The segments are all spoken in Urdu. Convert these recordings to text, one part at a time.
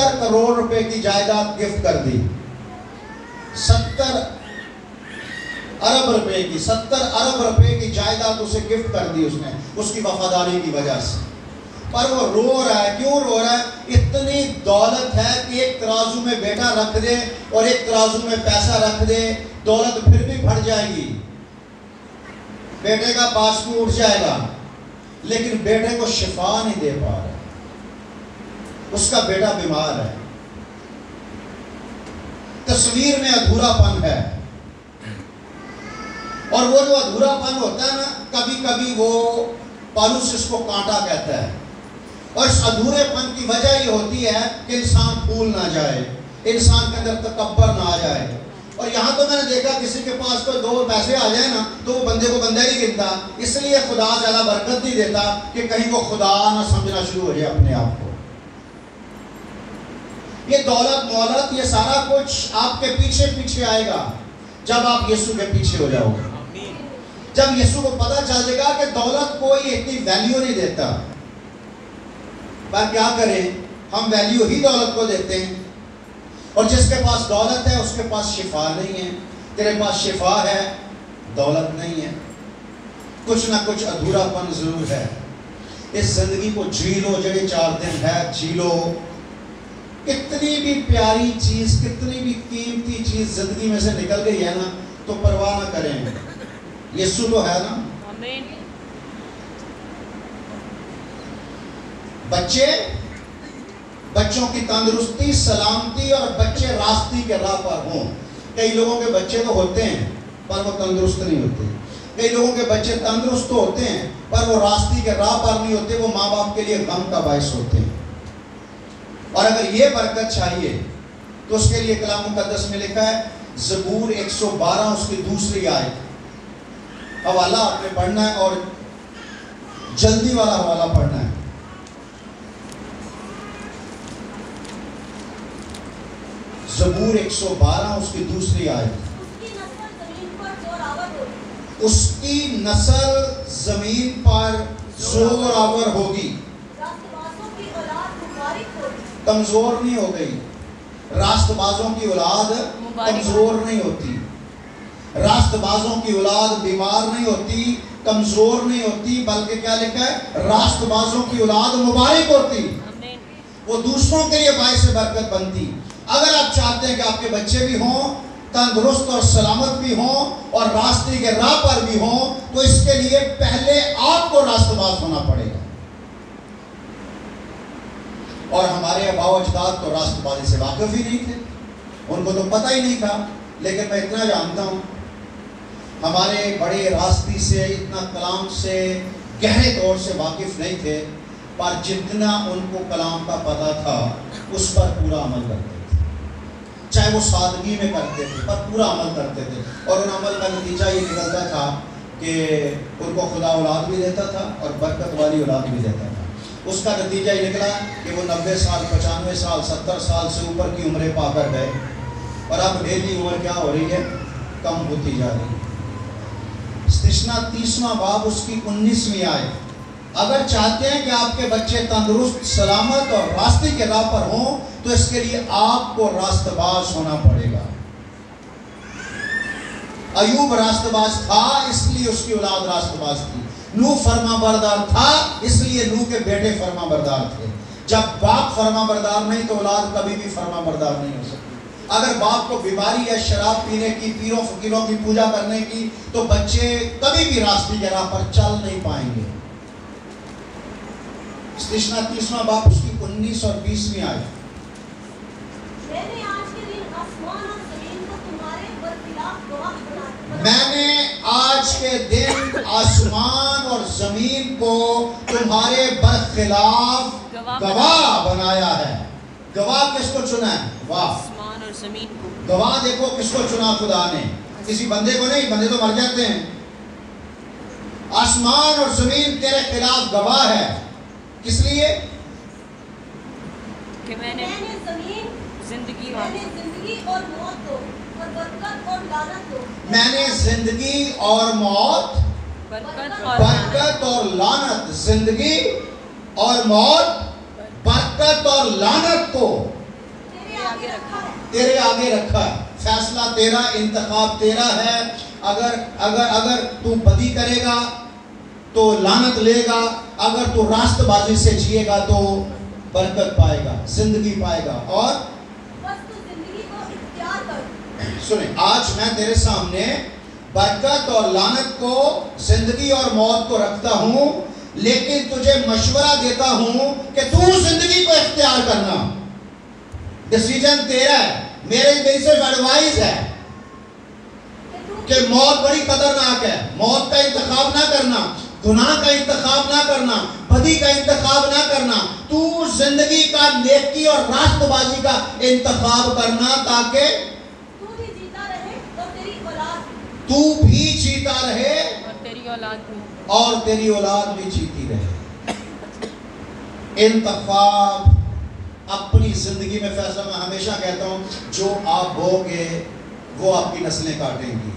70 کروڑ روپے کی جائیداد گفٹ کر دی. 70 ارب روپے کی 70 ارب روپے کی جائیداد اسے گفٹ کر دی اس نے, اس کی وفاداری کی وجہ سے. پر وہ رو رہا ہے. کیوں رو رہا ہے؟ اتنی دولت ہے کہ ایک ترازو میں بیٹا رکھ دے اور ایک ترازو میں پیسہ رکھ دے, دولت پھر بھی بڑھ جائے گی, بیٹے کا بازو اٹھ جائے گا, لیکن بیٹے کو شفا نہیں دے پا رہا. اس کا بیٹا بیمار ہے. تصویر میں ادھورا پن ہے, اور وہ جو ادھورا پن ہوتا ہے نا, کبھی کبھی وہ پالوس اس کو کانٹا کہتا ہے. اور اس ادھورے پن کی وجہ یہ ہوتی ہے کہ انسان پھول نہ جائے, انسان کے اندر تکبر نہ آ جائے. اور یہاں تو میں نے دیکھا کسی کے پاس کوئی 2 پیسے آ جائیں نا تو وہ بندے کو بندہ نہیں گنتا, اس لیے خدا زیادہ برکت نہیں دیتا کہ کہیں وہ خدا نہ سمجھنا شروع ہو جائے اپنے آپ کو. یہ دولت مولت یہ سارا کچھ آپ کے پیچھے پیچھے آئے گا جب آپ یسوع کے پیچھے ہو جاؤ گے. جب یسوع کو پتہ چل جائے گا کہ دولت کوئی اتنی ویلیو نہیں دیتا, پر کیا کریں, ہم ویلیو ہی دولت کو دیتے ہیں. اور جس کے پاس دولت ہے اس کے پاس شفا نہیں ہے. تیرے پاس شفا ہے, دولت نہیں ہے. کچھ نہ کچھ ادھورا پن ضرور ہے. اس زندگی کو جی لو, جڑے 4 دن ہے جی لو. کتنی بھی پیاری چیز, کتنی بھی قیمتی چیز زندگی میں سے نکل گئی ہے نا تو پرواہ نہ کریں, یسوع تو ہے نا. بچوں کی تندرستی, سلامتی, اور بچے راستی کے راہ پر ہوں. کئی لوگوں کے بچے تو ہوتے ہیں پر وہ تندرست نہیں ہوتے. کئی لوگوں کے بچے تندرست تو ہوتے ہیں پر وہ راستی کے راہ پر نہیں ہوتے, وہ ماں باپ کے لیے غم کا باعث ہوتے ہیں. اور اگر یہ برکت چاہیے تو اس کے لیے کلام مقدس میں لکھا ہے, زبور 112 اس کی 2 آیت, حوالہ آپ نے پڑھنا ہے اور جلدی والا حوالہ پڑھنا ہے. زبور 112 اس کی 2 آیت. اس کی نسل زمین پر زور آور ہوگی, کمزور نہیں ہو گئی. راست بازوں کی اولاد کمزور نہیں ہوتی. راست بازوں کی اولاد بیمار نہیں ہوتی, کمزور نہیں ہوتی, بلکہ کیا لکھا ہے, راست بازوں کی اولاد مبارک ہوتی. وہ دوسروں کے لیے باعث برکت بنتی. اگر آپ چاہتے ہیں کہ آپ کے بچے بھی ہوں, تندرست اور سلامت بھی ہوں, اور راستے کے راہ پر بھی ہوں, تو اس کے لیے پہلے آپ کو راست باز ہونا پڑے گا. اور ہمارے آباء و اجداد تو راست بازی سے واقف ہی نہیں تھے, ان کو تو پتہ ہی نہیں تھا. لیکن میں اتنا جانتا ہوں, ہمارے بڑے راستی سے, اتنا کلام سے گہرے طور سے واقف نہیں تھے, پر جتنا ان کو کلام کا پتہ تھا اس پر پورا عمل کرتے تھے. چاہے وہ سادگی میں کرتے تھے پر پورا عمل کرتے تھے. اور ان عمل کا نتیجہ یہ نکلتا تھا کہ ان کو خدا اولاد بھی دیتا تھا اور برکت والی اولاد بھی دیتا تھا. اس کا نتیجہ یہ نکلا کہ وہ 90 سال 95 سال 70 سال سے اوپر کی عمریں پا کر گئے, اور اب ڈیلی عمر کیا ہو رہی ہے, کم ہوتی جا رہی ہے. استثنا 30واں باب اس کی 19ویں آیت. اگر چاہتے ہیں کہ آپ کے بچے تندرست, سلامت اور راستے کے راہ پر ہوں, تو اس کے لیے آپ کو راست باز ہونا پڑے گا. ایوب راست باز تھا, اس لیے اس کی اولاد راست باز تھی. نوح فرما بردار تھا, اس لیے نوح کے بیٹے فرما بردار تھے. جب باپ فرما بردار نہیں تو اولاد کبھی بھی فرما بردار نہیں ہو سکتی. اگر باپ کو بیماری ہے شراب پینے کی, پیروں فقیروں کی پوجا کرنے کی, تو بچے کبھی بھی راستے کے راہ پر چل نہیں پائیں گے. استثنا 30واں باب اس کی 19 اور 20ویں آیت. میں نے آج کے دن آسمان اور زمین کو تمہارے برخلاف گواہ بنایا ہے. گواہ کس کو چنا ہے؟ واہ, گواہ دیکھو کس کو چنا خدا نے, کسی بندے کو نہیں, بندے تو مر جاتے ہیں. آسمان اور زمین تیرے خلاف گواہ ہے. کس لیے؟ کہ میں نے زندگی اور موت کو اور برکت اور لعنت کو, میں نے زندگی اور موت, برکت اور لعنت, زندگی اور موت, برکت اور لعنت کو تیرے آگے رکھا ہے. فیصلہ تیرا، انتخاب تیرا ہے. اگر تو بدی کرے گا تو لعنت لے گا، اگر تو راست بازی سے جیے گا تو برکت پائے گا، زندگی پائے گا. اور بس تو زندگی کو اختیار کر. سنیں، آج میں تیرے سامنے برکت اور لعنت کو، زندگی اور موت کو رکھتا ہوں، لیکن تجھے مشورہ دیتا ہوں کہ تو زندگی کو اختیار کرنا. ڈیسیجن تیرا ہے. میری صرف ایڈوائز ہے کہ موت بڑی خطرناک ہے. موت کا انتخاب نہ کرنا، گناہ کا انتخاب نہ کرنا، بدی کا انتخاب نہ کرنا. تو زندگی کا، نیکی اور راست بازی کا انتخاب کرنا، تاکہ تو بھی جیتا رہے اور تیری اولاد تو بھی جیتا رہے اور تیری اولاد بھی جیتی رہے. انتخاب اپنی زندگی میں فیصلہ. میں ہمیشہ کہتا ہوں جو آپ بو گے وہ آپ کی نسلیں کاٹیں گی.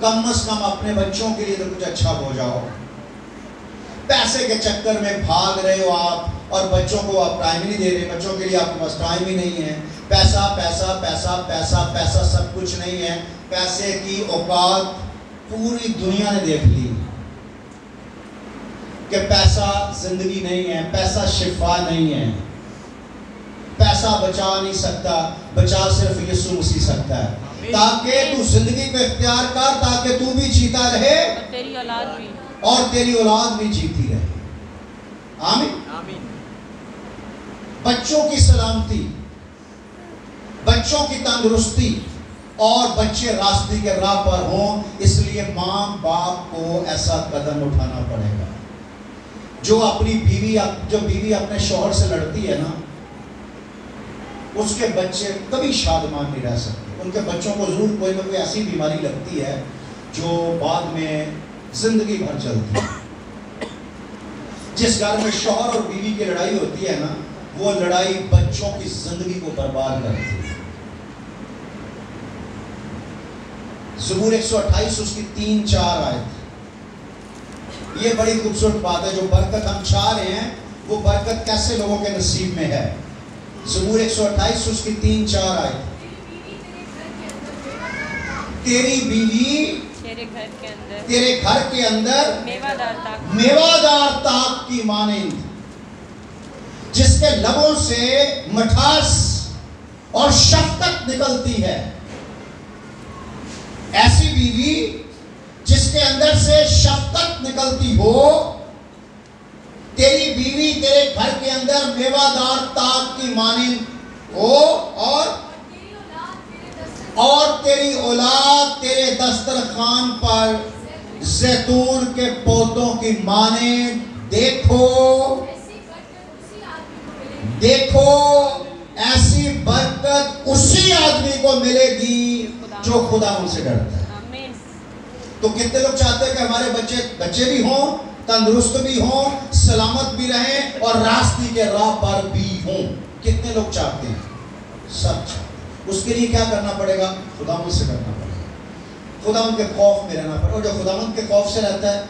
کم از کم اپنے بچوں کے لیے تو کچھ اچھا بو جاؤ. پیسے کے چکر میں بھاگ رہے ہو آپ اور بچوں کو آپ ٹائم ہی نہیں دے رہے. بچوں کے لیے آپ کے پاس ٹائم ہی نہیں ہے. پیسہ پیسہ پیسہ پیسہ پیسہ سب کچھ نہیں ہے. پیسے کی اوقات پوری دنیا نے دیکھ لی کہ پیسہ زندگی نہیں ہے، پیسہ شفا نہیں ہے. پیسہ بچا نہیں سکتا، بچا صرف یسوع مسیح سکتا ہے. تاکہ تو زندگی کو اختیار کر، تاکہ تو بھی جیتا رہے اور تیری اولاد بھی جیتی رہے. آمین. بچوں کی سلامتی، بچوں کی تندرستی اور بچے راستے کے راہ پر ہوں، اس لیے ماں باپ کو ایسا قدم اٹھانا پڑے گا. جو بیوی اپنے شوہر سے لڑتی ہے نا، اس کے بچے کبھی شادمان نہیں رہ سکتے. ان کے بچوں کو ضرور کوئی نہ کوئی ایسی بیماری لگتی ہے جو بعد میں زندگی بھر چلتی ہے. جس گھر میں شوہر اور بیوی کی لڑائی ہوتی ہے نا، وہ لڑائی بچوں کی زندگی کو برباد کرتی ہے. زبور 128 اس کی 3-4 آیت. یہ بڑی خوبصورت بات ہے. جو برکت ہم چاہ رہے ہیں وہ برکت کیسے لوگوں کے نصیب میں ہے. زبور 128 اس کی 3-4 آیت. تیری بیوی تیرے گھر کے اندر میوہ دار طاق کی مانند، جس کے لبوں سے مٹھاس اور شفقت نکلتی ہے. ایسی بیوی جس کے اندر سے شفقت نکلتی ہو. تیری بیوی تیرے گھر کے اندر میوہ دار طاق کی مانند ہو، اور تیری اولاد تیرے دسترخوان پر زیتون کے پودوں کی مانند. دیکھو ایسی برکت اسی آدمی کو ملے گی جو خدا ان سے ڈرتا ہے. تو کتنے لوگ چاہتے ہیں کہ ہمارے بچے بھی ہوں، تندرست بھی ہوں، سلامت بھی رہیں اور راستے کے راہ پر بھی ہوں؟ کتنے لوگ چاہتے ہیں؟ سب چاہتے ہیں. اس کے لیے کیا کرنا پڑے گا؟ خداوند سے کرنا پڑے گا. خداوند کے خوف میں رہنا پڑے گا. اور جو خداوند کے خوف سے رہتا ہے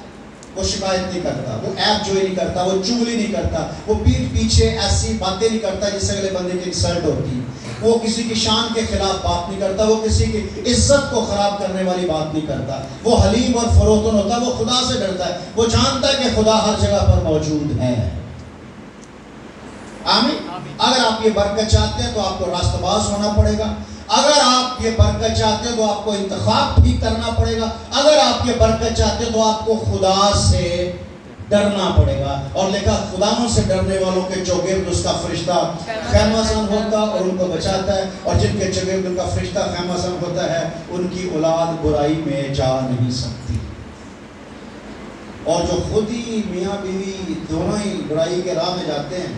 وہ شکایت نہیں کرتا، وہ عیب جوئی نہیں کرتا، وہ چغلی نہیں کرتا، وہ پیٹھ پیچھے ایسی باتیں نہیں کرتا جس سے اگلے بندے کی انسلٹ ہوتی. وہ کسی کی شان کے خلاف بات نہیں کرتا، وہ کسی کی عزت کو خراب کرنے والی بات نہیں کرتا. وہ حلیم اور فروتن ہوتا ہے. وہ خدا سے ڈرتا ہے. وہ جانتا ہے کہ خدا ہر جگہ پر موجود ہے. آمین. اگر آپ یہ برکت چاہتے ہیں تو آپ کو راست باز ہونا پڑے گا. اگر آپ یہ برکت چاہتے ہیں تو آپ کو انتخاب ٹھیک کرنا پڑے گا. اگر آپ یہ برکت چاہتے ہیں تو آپ کو خدا سے ڈرنا پڑے گا. اور لکھا خداوند سے ڈرنے والوں کے چوگرد اس کا فرشتہ خیمہ زن ہوتا اور ان کو بچاتا ہے، اور جن کے چوگرد ان کا فرشتہ خیمہ زن ہوتا ہے ان کی اولاد برائی میں جا نہیں سکتی. اور جو خود ہی میاں بیوی دونوں ہی برائی کے راہ میں جاتے ہیں،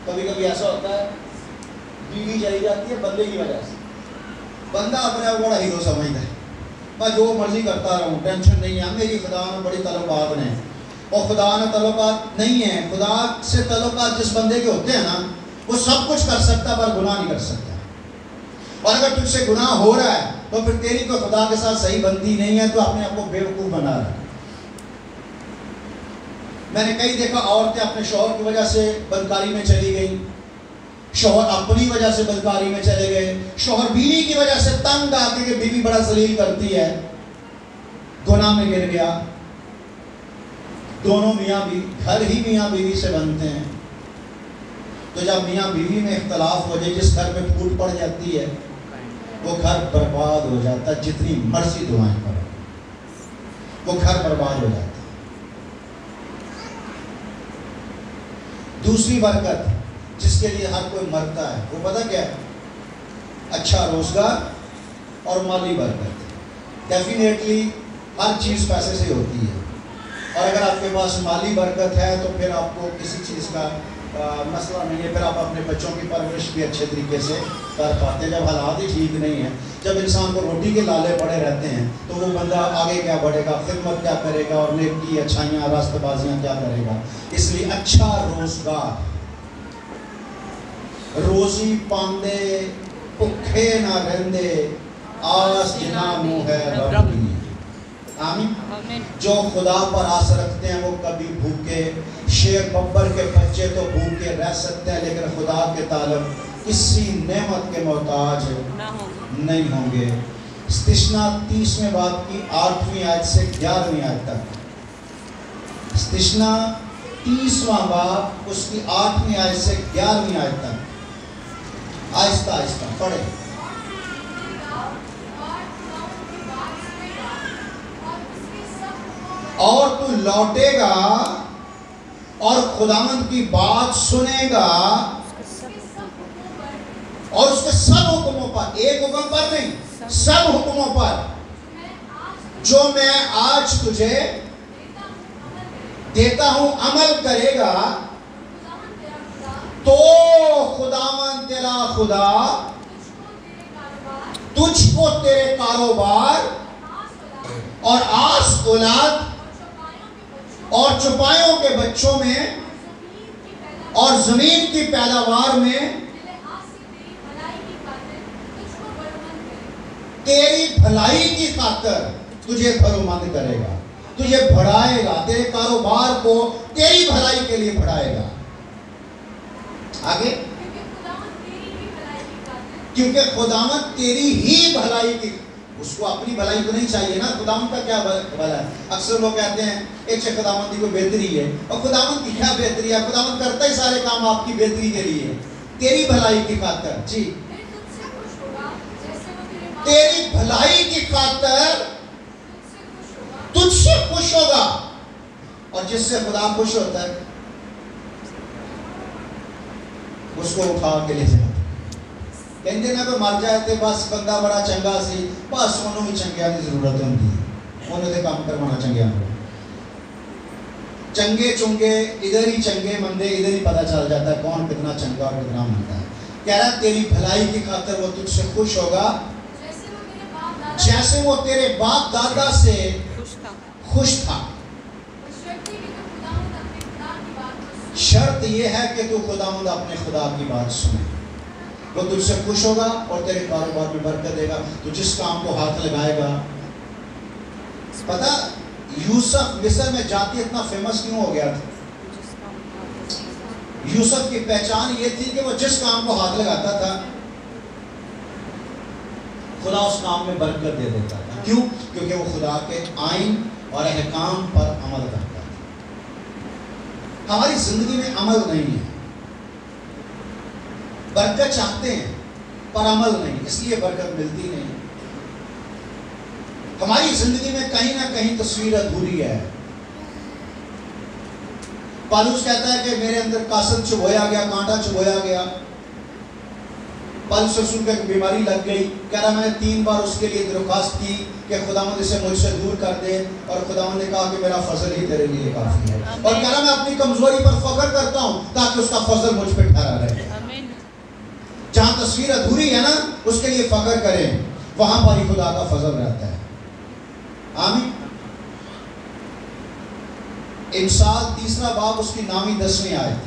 کبھی کبھی ایسا ہوتا ہے بیوی چلی جاتی ہے بندے کی وجہ سے. بندہ اپنے آپ بڑا ہیرو سمجھتا ہے، میں جو مرضی کرتا رہوں، ٹینشن نہیں ہے، میری خدا میں بڑی تعلقات ہیں. اور خدا میں تعلقات نہیں ہیں. خدا سے تعلقات جس بندے کے ہوتے ہیں نا، وہ سب کچھ کر سکتا پر گناہ نہیں کر سکتا. اور اگر تجھ سے گناہ ہو رہا ہے تو پھر تیری کوئی خدا کے ساتھ صحیح بنتی نہیں ہے، تو اپنے آپ کو بیوقوف بنا رہا ہے. میں نے کئی دیکھا عورتیں اپنے شوہر کی وجہ سے بدکاری میں چلی گئی، شوہر اپنی وجہ سے بدکاری میں چلے گئے، شوہر بیوی کی وجہ سے تنگ آ کے کہ بیوی بڑا ذلیل کرتی ہے، گناہ میں گر گیا. دونوں میاں بیوی، گھر ہی میاں بیوی سے بنتے ہیں، تو جب میاں بیوی میں اختلاف ہو جائے، جس گھر میں پھوٹ پڑ جاتی ہے وہ گھر برباد ہو جاتا ہے. جتنی مرضی دعائیں کرو وہ گھر برباد ہو جاتا ہے. دوسری برکت جس کے لیے ہر کوئی مرتا ہے وہ پتہ کیا ہے؟ اچھا روزگار اور مالی برکت. ڈیفینیٹلی ہر چیز پیسے سے ہوتی ہے، اور اگر آپ کے پاس مالی برکت ہے تو پھر آپ کو کسی چیز کا مسئلہ نہیں ہے، پھر آپ اپنے بچوں کی پرورش بھی اچھے طریقے سے کر پاتے ہیں. جب حالات ہی ٹھیک نہیں ہیں، جب انسان کو روٹی کے لالے پڑے رہتے ہیں، تو وہ بندہ آگے کیا بڑھے گا، خدمت کیا کرے گا، اور نیکی اچھائیاں راست بازیاں کیا کرے گا. اس لیے اچھا روزگار، روزی پاندے بھکھے نہ رہندے، آس جنا منہ ہے رب کی. آمین. جو خدا پر آس رکھتے ہیں وہ کبھی بھوکے، شیر ببر کے بچے تو بھوکے رہ سکتے ہیں، لیکن خدا کے طالب کسی نعمت کے محتاج نہیں ہوں گے. استثنا 30ویں باب کی 8ویں آیت سے 11ویں آیت تک. استثنا 30واں باب اس کی 8ویں آیت سے 11ویں آیت تک. آہستہ آہستہ پڑھیں. اور تو لوٹے گا اور خداوند کی بات سنے گا اور اس کے سب حکموں پر، ایک حکم پر نہیں، سب حکموں پر جو میں آج تجھے دیتا ہوں عمل کرے گا، تو خداوند تیرا خدا تجھ کو تیرے کاروبار اور آس اولاد اور چپائیوں کے بچوں میں اور زمین کی پیداوار میں تیری بھلائی کی خاطر تجھے بھرومند کرے گا، تجھے بڑھائے گا، تیرے کاروبار کو تیری بھلائی کے لیے بڑھائے گا. آگے، کیونکہ خداوند تیری ہی بھلائی کی، اس کو اپنی بھلائی تو نہیں چاہیے نا، خداوند کا کیا بھلا ہے؟ اکثر لوگ کہتے ہیں ایک سے خداوند کی کوئی بہتری ہے، اور خداوند کی کیا بہتری ہے؟ خداوند کرتا ہی سارے کام آپ کی بہتری کے لیے، تیری بھلائی کی خاطر. جی، تیری بھلائی کی خاطر تجھ سے خوش ہوگا، اور جس سے خدا خوش ہوتا ہے اس کو اٹھا کے لے جاتا. کہندے نہ کوئی مر جائے تے بس بندہ بڑا چنگا سی، بس انہوں بھی چنگیاں دی ضرورت ہوندی ہے، انہوں نے کام کروانا چنگیاں کو. چنگے چنگے ادھر ہی چنگے مندے ادھر ہی پتہ چل جاتا ہے کون کتنا چنگا اور کتنا مندا ہے. کہہ رہا تیری بھلائی کی خاطر وہ تجھ سے خوش ہوگا جیسے وہ تیرے باپ دادا سے خوش تھا. شرط یہ ہے کہ تو خداوند اپنے خدا کی بات سنے. وہ تجھ سے خوش ہوگا اور تیرے کاروبار میں برکت دے گا. تو جس کام کو ہاتھ لگائے گا، پتہ یوسف مصر میں جاتی اتنا فیمس کیوں ہو گیا تھا؟ یوسف کی پہچان یہ تھی کہ وہ جس کام کو ہاتھ لگاتا تھا خدا اس کام میں برکت دے دیتا تھا. کیوں؟ کیونکہ وہ خدا کے آئین اور احکام پر عمل کرتا تھا. ہماری زندگی میں عمل نہیں ہے، برکت چاہتے ہیں پر عمل نہیں، اس لیے برکت ملتی نہیں. ہماری زندگی میں کہیں نہ کہیں تصویر ادھوری ہے. پالوس کہتا ہے کہ میرے اندر کاسد چبویا گیا، کانٹا چبویا گیا. پالوس رسول کو ایک بیماری لگ گئی، کہہ رہا میں نے 3 بار اس کے لیے درخواست کی کہ خداوند اسے مجھ سے دور کر دے، اور خداوند نے کہا کہ میرا فضل ہی تیرے لیے کافی ہے. اور کہہ رہا میں اپنی کمزوری پر فخر کرتا ہوں تاکہ اس کا فضل مجھ پہ ٹھہرا رہے. جہاں تصویر ادھوری ہے نا اس کے لیے فخر کریں، وہاں پر ہی خدا کا فضل رہتا ہے. آمین. امثال 3 باب اس کی 9ویں 10ویں آیت.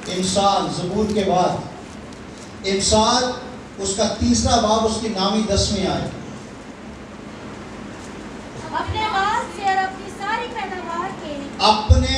امثال زبور کے بعد امثال اس کا 3 باب اس کی 9ویں 10ویں آیت. اپنے مال سے اور اپنی ساری پیداوار کے اپنے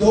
2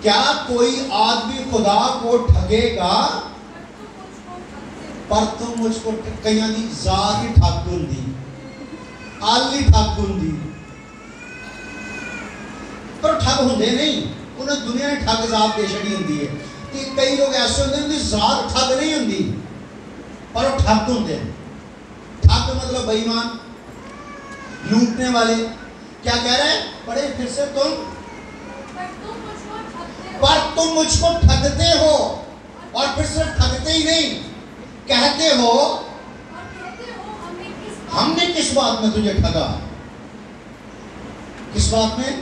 کیا کوئی آدمی خدا کو ٹھگے گا؟ پر تم مجھ کو کئی دی ذات ہی ٹھگ ہوندی، آلی ٹھگ ہوندی، پر ٹھگ ہوندے نہیں، انہیں دنیا نے ٹھگ ذات دے چھڑی ہوندی ہے کہ کئی لوگ ایسے ہوندے ہیں ذات ٹھگ نہیں ہوندی پر وہ ٹھگ ہوندے ہیں۔ ٹھگ مطلب بے ایمان، لوٹنے والے۔ کیا کہہ رہے ہیں؟ پڑھے پھر سے، پر تم مجھ کو ٹھگتے ہو، اور پھر صرف ٹھگتے ہی نہیں کہتے ہو ہم نے کس بات میں تجھے ٹھگا؟ کس بات میں؟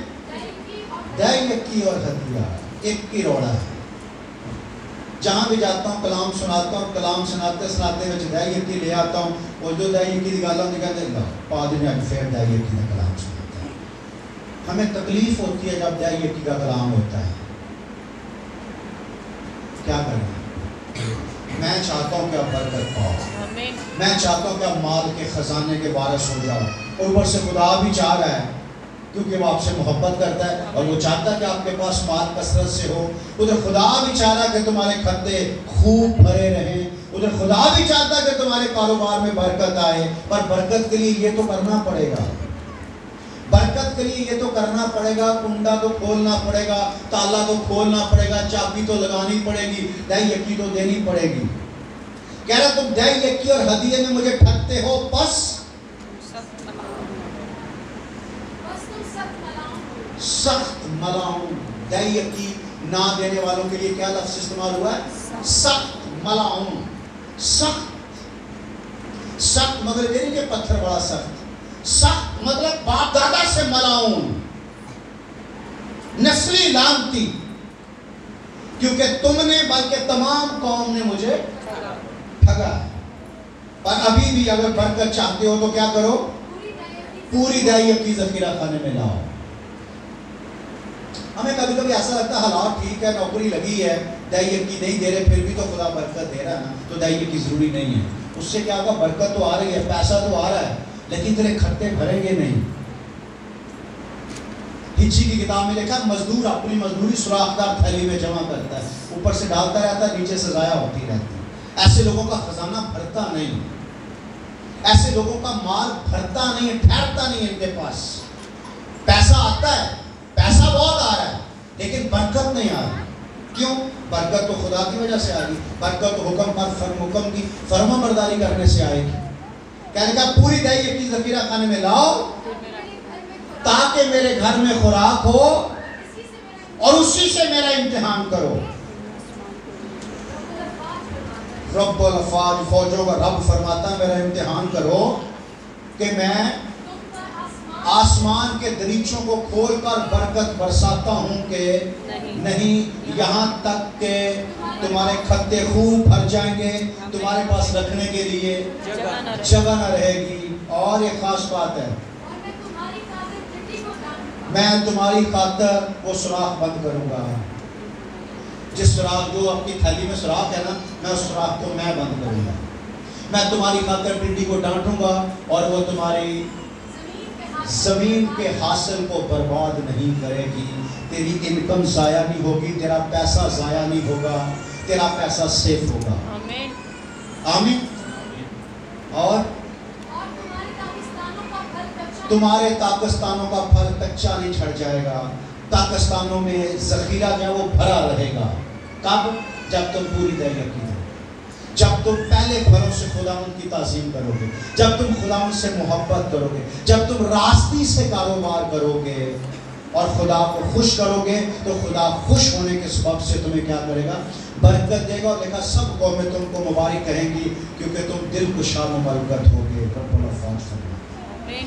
دے یکی اور ہتھیا، ایک کی روڑا ہے۔ جہاں بھی جاتا ہوں کلام سناتا ہوں، کلام سناتے سناتے وچ دے یکی لے آتا ہوں، اور جو دے یکی دی گل ہوندی کہتے ہیں پادری نے پھر دے یکی کا کلام سناتا ہے۔ ہمیں تکلیف ہوتی ہے جب دے یکی کا کلام ہوتا ہے، کیا کریں؟ میں چاہتا ہوں کہ آپ برکت پاؤ، میں چاہتا ہوں کہ آپ مال کے خزانے کے وارث ہو جاؤ، اور اوپر سے خدا بھی چاہ رہا ہے کیونکہ وہ آپ سے محبت کرتا ہے اور وہ چاہتا ہے کہ آپ کے پاس مال کثرت سے ہو۔ ادھر خدا بھی چاہ رہا ہے کہ تمہارے کھتے خوب بھرے رہیں، ادھر خدا بھی چاہتا ہے کہ تمہارے کاروبار میں برکت آئے، پر برکت کے لیے یہ تو کرنا پڑے گا، برکت کے لیے یہ تو کرنا پڑے گا، کنڈا تو کھولنا پڑے گا، تالا تو کھولنا پڑے گا، چابی تو لگانی پڑے گی، دے یکی تو دینی پڑے گی۔ کہہ رہا تم دے یکی اور ہدیے میں مجھے ٹھگتے ہو، پس سخت ملاؤں۔ دے یکی نہ دینے والوں کے لیے کیا لفظ استعمال ہوا ہے؟ سخت ملاؤں۔ سخت، سخت مطلب یہ نہیں کہ پتھر بڑا سخت، سخت مطلب باپ دادا سے ملاؤں، نسلی لعنتی، کیونکہ تم نے بلکہ تمام قوم نے مجھے ٹھگا۔ اور ابھی بھی اگر برکت چاہتے ہو تو کیا کرو؟ پوری دے یکی ذخیرہ خانے میں لاؤ۔ ہمیں کبھی کبھی ایسا لگتا ہے حالات ٹھیک ہے، نوکری لگی ہے، دے یکی نہیں دے رہے، پھر بھی تو خدا برکت دے رہا ہے نا، تو دے یکی ضروری نہیں ہے۔ اس سے کیا ہوگا؟ برکت تو آ رہی ہے، پیسہ تو آ رہا ہے، لیکن تیرے کھٹے بھریں گے نہیں۔ ہجی کی کتاب میں لکھا مزدور اپنی مزدوری سوراخدار تھیلی میں جمع کرتا ہے، اوپر سے ڈالتا رہتا ہے، نیچے سے ضائع ہوتی رہتی ہے۔ ایسے لوگوں کا خزانہ بھرتا نہیں، ایسے لوگوں کا مال بھرتا نہیں ہے، ٹھہرتا نہیں ہے ان کے پاس۔ پیسہ آتا ہے، پیسہ بہت آ رہا ہے، لیکن برکت نہیں آ رہی۔ کیوں؟ برکت تو خدا کی وجہ سے آ رہی، برکت تو حکم پر حکم کی فرما برداری کرنے سے آئے گی۔ کہنے کا پوری دے یکی ذخیرہ خانے میں لاؤ تاکہ میرے گھر میں خوراک ہو اور اسی سے میرا امتحان کرو۔ رب الافواج، فوجوں کا رب فرماتا ہے میرا امتحان کرو کہ میں آسمان کے دریچوں کو کھول کر برکت برساتا ہوں کہ نہیں، یہاں تک کہ تمہارے کھتے خوب بھر جائیں گے، تمہارے پاس رکھنے کے لیے جگہ نہ رہے گی۔ اور ایک خاص بات ہے، میں تمہاری خاطر وہ سوراخ بند کروں گا۔ جس سوراخ جو آپ کی تھیلی میں سوراخ ہے نا، میں اس سوراخ کو میں بند کروں گا۔ میں تمہاری خاطر ٹڈی کو ڈانٹوں گا اور وہ تمہاری زمین کے حاصل کو برباد نہیں کرے گی۔ تیری انکم ضائع نہیں ہوگی، تیرا پیسہ ضائع نہیں ہوگا، تیرا پیسہ سیف ہوگا۔ آمین آمین۔ اور تمہارے تاکستانوں کا پھل کچا نہیں چھڑ جائے گا، تاکستانوں میں ذخیرہ جو ہے وہ بھرا رہے گا۔ کب؟ جب تم پوری دے یکی دو، جب تم پہلے گھروں سے خداوند کی تعظیم کرو گے، جب تم خداوند سے محبت کرو گے، جب تم راستی سے کاروبار کرو گے اور خدا کو خوش کرو گے، تو خدا خوش ہونے کے سبب سے تمہیں کیا کرے گا؟ برکت دے گا۔ اور لکھا سب قومیں تم کو مبارک کہیں گی کیونکہ تم دل کشا مبارکت ہوگے۔ رب الافواج فرماتا ہے۔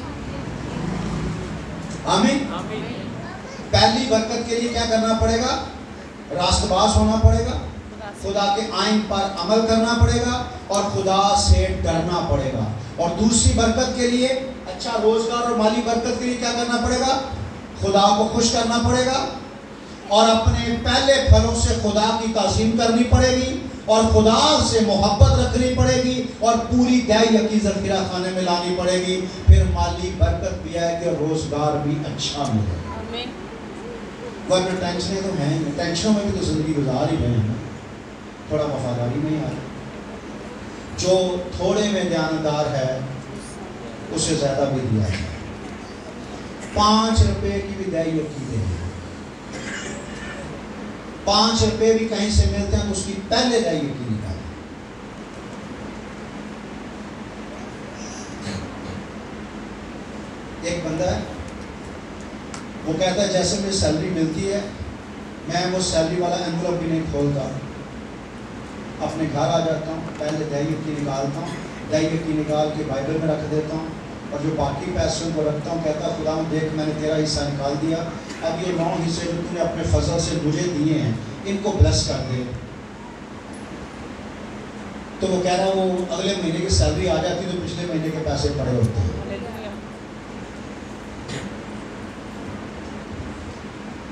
آمین۔ پہلی برکت کے لیے کیا کرنا پڑے گا؟ راست باز ہونا پڑے گا، خدا کے آئین پر عمل کرنا پڑے گا اور خدا سے ڈرنا پڑے گا۔ اور دوسری برکت کے لیے، اچھا روزگار اور مالی برکت کے لیے کیا کرنا پڑے گا؟ خدا کو خوش کرنا پڑے گا اور اپنے پہلے پھلوں سے خدا کی تعظیم کرنی پڑے گی اور خدا سے محبت رکھنی پڑے گی اور پوری دے یکی ذخیرہ خانے میں لانی پڑے گی۔ پھر مالی برکت بھی آئے گی اور روزگار بھی اچھا ملے گا۔ ورنہ ٹینشنیں تو ہیں، ٹینشنوں میں بھی تو زندگی گزار ہی رہے ہیں، تھوڑا وفاداری نہیں آ رہی۔ جو تھوڑے میں دیانتدار ہے اسے زیادہ بھی دیا ہے۔ 5 روپے کی بھی دہی عقیدے ہیں، 5 روپے بھی کہیں سے ملتے ہیں تو اس کی پہلے دہی عقیدے کا ہے۔ ایک بندہ ہے، وہ کہتا ہے جیسے مجھے سیلری ملتی ہے میں وہ سیلری والا انویلپ بھی نہیں کھولتا، اپنے گھر آ جاتا ہوں، پہلے دہی کی نکالتا ہوں، دہی کی نکال کے بائبل میں رکھ دیتا ہوں، اور جو باقی پیسوں کو رکھتا ہوں کہتا خدا دیکھ میں نے تیرا حصہ نکال دیا، اب یہ 9 حصے جو تم نے اپنے فضل سے مجھے دیے ہیں ان کو بلیس کر دے۔ تو وہ کہہ رہا وہ اگلے مہینے کی سیلری آ جاتی تو پچھلے مہینے کے پیسے پڑے ہوتے ہیں۔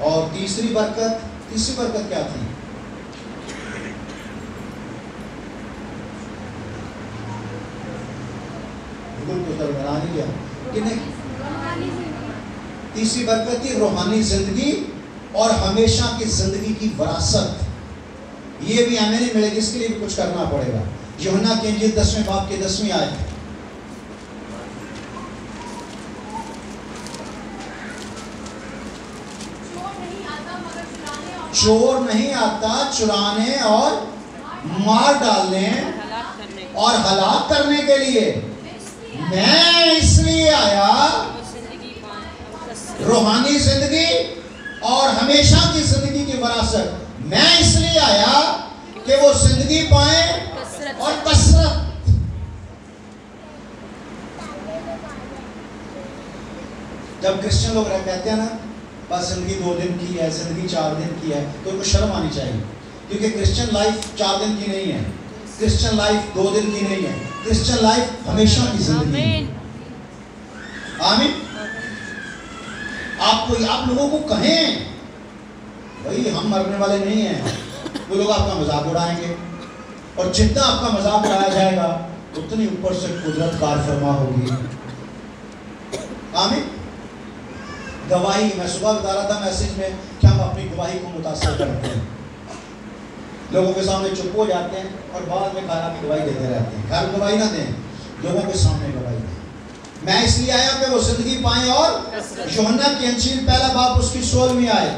اور تیسری برکت کیا تھی؟ بنا نہیں گیا کہ نہیں؟ تیسری برکت تھی روحانی زندگی اور ہمیشہ کی زندگی کی وراثت۔ یہ بھی ہمیں نہیں ملے گی، اس کے لیے بھی کچھ کرنا پڑے گا۔ یوحنا کی انجیل 10ویں باب کی 10ویں آیت، چور نہیں آتا چرانے اور مار ڈالنے اور ہلاک کرنے کے لیے، میں اس لیے آیا روحانی زندگی اور ہمیشہ کی زندگی کی وراثت، میں اس لیے آیا کہ وہ زندگی پائیں اور کثرت۔ جب کرسچن لوگ کہتے ہیں نا بس زندگی 2 دن کی ہے، زندگی 4 دن کی ہے، تو ان کو شرم آنی چاہیے، کیونکہ کرسچن لائف 4 دن کی نہیں ہے، کرسچن لائف 2 دن کی نہیں ہے، کرسچن لائف ہمیشہ کی زندگی ہے۔ آمین۔ آپ لوگوں کو کہیں بھائی ہم مرنے والے نہیں ہیں، وہ لوگ آپ کا مذاق اڑائیں گے، اور جتنا آپ کا مذاق اڑایا جائے گا اتنی اوپر سے قدرت کار فرما ہوگی۔ آمین۔ گواہی، میں صبح بتا رہا تھا میسج میں کہ ہم اپنی گواہی کو متاثر کرتے ہیں، لوگوں کے سامنے چپ ہو جاتے ہیں اور بعد میں کھانا کی گواہی دیتے رہتے ہیں۔ گھر گواہی نہ دیں، لوگوں کے سامنے گواہی دیں۔ میں اس لیے آیا کہ وہ زندگی پائیں اور یوحنا کی انجیل 1 باب اس کی 16ویں آیت،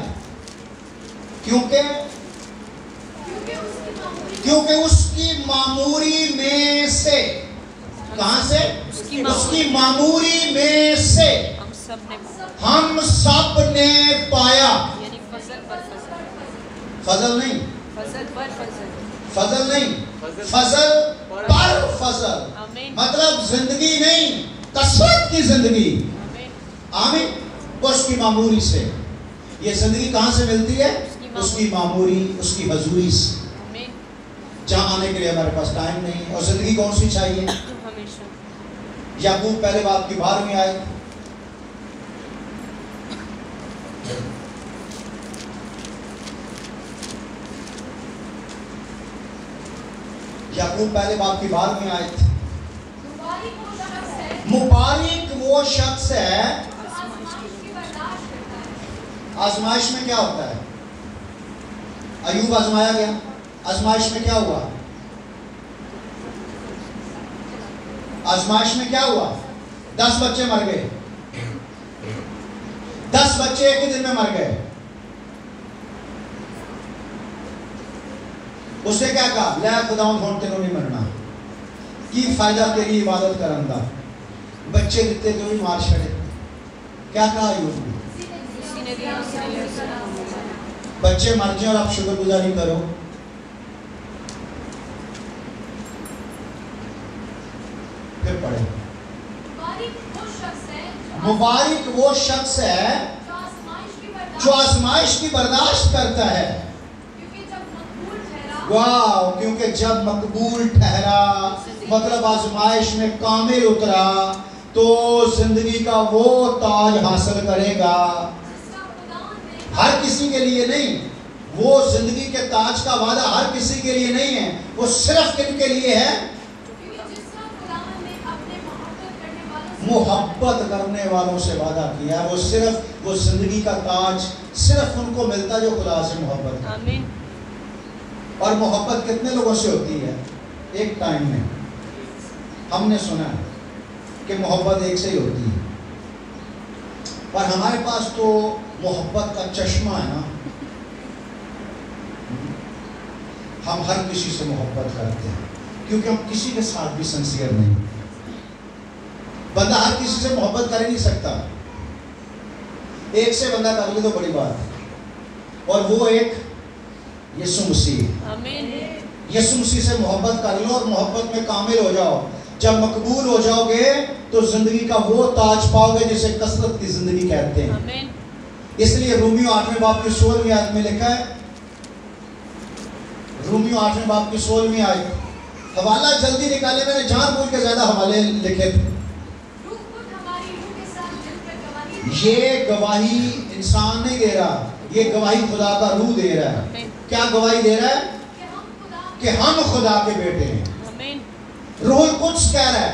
کیونکہ اس کی معموری میں سے، کہاں سے؟ اس کی معموری میں سے ہم سب نے پایا، فضل نہیں، فضل نہیں، فضل پر فضل، مطلب زندگی نہیں، کثرت کی زندگی۔ آمین۔ اس کی معموری سے، یہ زندگی کہاں سے ملتی ہے؟ اس کی معموری، اس کی حضوری سے، جہاں آنے کے لیے ہمارے پاس ٹائم نہیں۔ اور زندگی کون سی چاہیے؟ یعقوب 1 باب کی 12ویں آیت، یعقوب 1 باب کی 12ویں آیت، مبارک وہ شخص ہے۔ آزمائش میں کیا ہوتا ہے؟ ایوب آزمایا گیا، آزمائش میں کیا ہوا؟ آزمائش میں کیا ہوا؟ 10 بچے مر گئے، 10 بچے ایک ہی دن میں مر گئے۔ اس نے کیا کہا؟ لے خداوند ہون تینوں نہیں مرنا، کی فائدہ تیری عبادت کرندہ، بچے دیتے تو بھی مار چھڑے۔ کیا کہا ایوب نے؟ بچے مر جائیں اور آپ شکر گزاری کرو۔ پھر پڑھیں، مبارک وہ شخص ہے جو آزمائش کی برداشت کرتا ہے، واو، کیونکہ جب مقبول ٹھہرا، مطلب آزمائش میں کامل اترا تو زندگی کا وہ تاج حاصل کرے گا۔ ہر کسی کے لیے نہیں، وہ زندگی کے تاج کا وعدہ ہر کسی کے لیے نہیں ہے، وہ صرف کن کے لیے ہے؟ محبت کرنے والوں سے وعدہ کیا ہے، وہ صرف وہ زندگی کا تاج صرف ان کو ملتا جو خدا سے محبت ہے. آمین. اور محبت کتنے لوگوں سے ہوتی ہے؟ ایک ٹائم میں. ہم نے سنا ہے کہ محبت ایک سے ہی ہوتی ہے، پر ہمارے پاس تو محبت کا چشمہ ہے نا. ہم ہر کسی سے محبت کرتے ہیں کیونکہ ہم کسی کے ساتھ بھی سنسیئر نہیں. بندہ ہر کسی سے محبت کر ہی نہیں سکتا. ایک سے بندہ کر لے تو بڑی بات ہے، اور وہ ایک یسوع مسیح. آمین. یسوع مسیح سے محبت کر لو اور محبت میں کامل ہو جاؤ. جب مقبول ہو جاؤ گے تو زندگی کا وہ تاج پاؤ گے جسے کثرت کی زندگی کہتے ہیں. آمین. اس لیے رومیو 8ویں باب کی 16ویں آیت میں لکھا ہے، رومیو 8ویں باب کی 16ویں آیت. حوالہ جلدی نکالے، میں نے جان بوجھ کے زیادہ حوالے لکھے تھے. یہ گواہی انسان نہیں دے رہا، یہ گواہی خدا کا روح دے رہا ہے. کیا گواہی دے رہا ہے؟ کہ ہم خدا کے بیٹے ہیں. روح القدس کہہ رہا ہے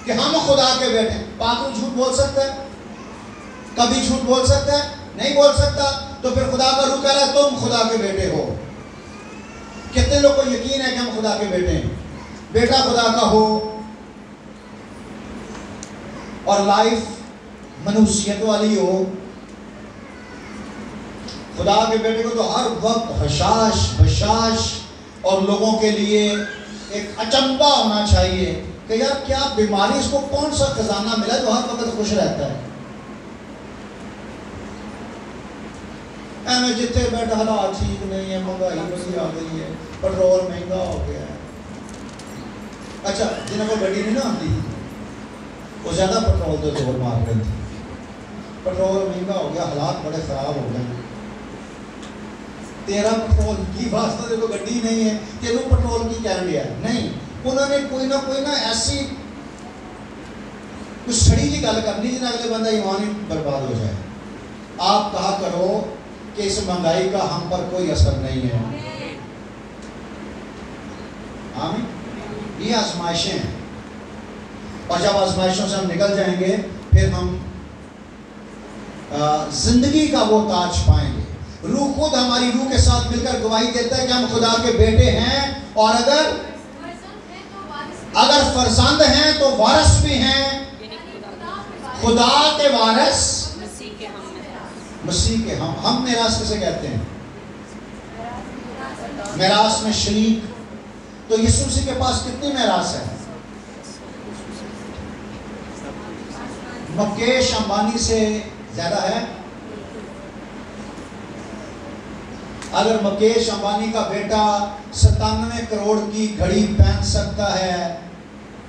کہ ہم خدا کے بیٹے ہیں. پاک روح جھوٹ بول سکتا ہے؟ کبھی جھوٹ بول سکتا ہے؟ نہیں بول سکتا. تو پھر خدا کا روح کہہ رہا ہے تم خدا کے بیٹے ہو. کتنے لوگ کو یقین ہے کہ ہم خدا کے بیٹے ہیں؟ بیٹا خدا کا ہو اور لائف منوسیت والی ہو. خدا کے بیٹے کو تو ہر وقت حشاش بشاش اور لوگوں کے لیے ایک اچنبا ہونا چاہیے کہ یار کیا بیماری، اس کو کون سا خزانہ ملا جو ہر وقت خوش رہتا ہے. میں جتنے بیٹھا حالات ٹھیک نہیں ہے، مہنگائی بڑی آ گئی ہے، پیٹرول مہنگا ہو گیا ہے. اچھا جنہوں کو گاڑی نہیں نہ آتی وہ زیادہ پیٹرول تو زور مار رہے تھے. پیٹرول مہنگا ہو گیا، حالات بڑے خراب ہو گئے. تیرا پیٹرول کی واسطہ دیکھو گڈی نہیں ہے، تیروں پیٹرول کی کہہ لیا نہیں. انہوں نے کوئی نہ ایسی کچھ سڑی جی گل کرنی جنہیں اگلے بندہ ایمان ہی برباد ہو جائے. آپ کہا کرو کہ اس مہنگائی کا ہم پر کوئی اثر نہیں ہے. آمین. یہ آزمائشیں ہیں، اور جب آزمائشوں سے ہم نکل جائیں گے پھر ہم زندگی کا وہ تاج پائیں گے. روح خود ہماری روح کے ساتھ مل کر گواہی دیتا ہے کہ ہم خدا کے بیٹے ہیں، اور اگر فرزند ہیں تو وارث بھی ہیں. خدا کے وارث، مسیح کے ہم میراث کسے کہتے ہیں؟ میراث میں شریک. تو یسوع مسیح کے پاس کتنی میراث ہے؟ مکیش امبانی سے زیادہ ہے. اگر مکیش امبانی کا بیٹا 97 کروڑ کی گھڑی پہن سکتا ہے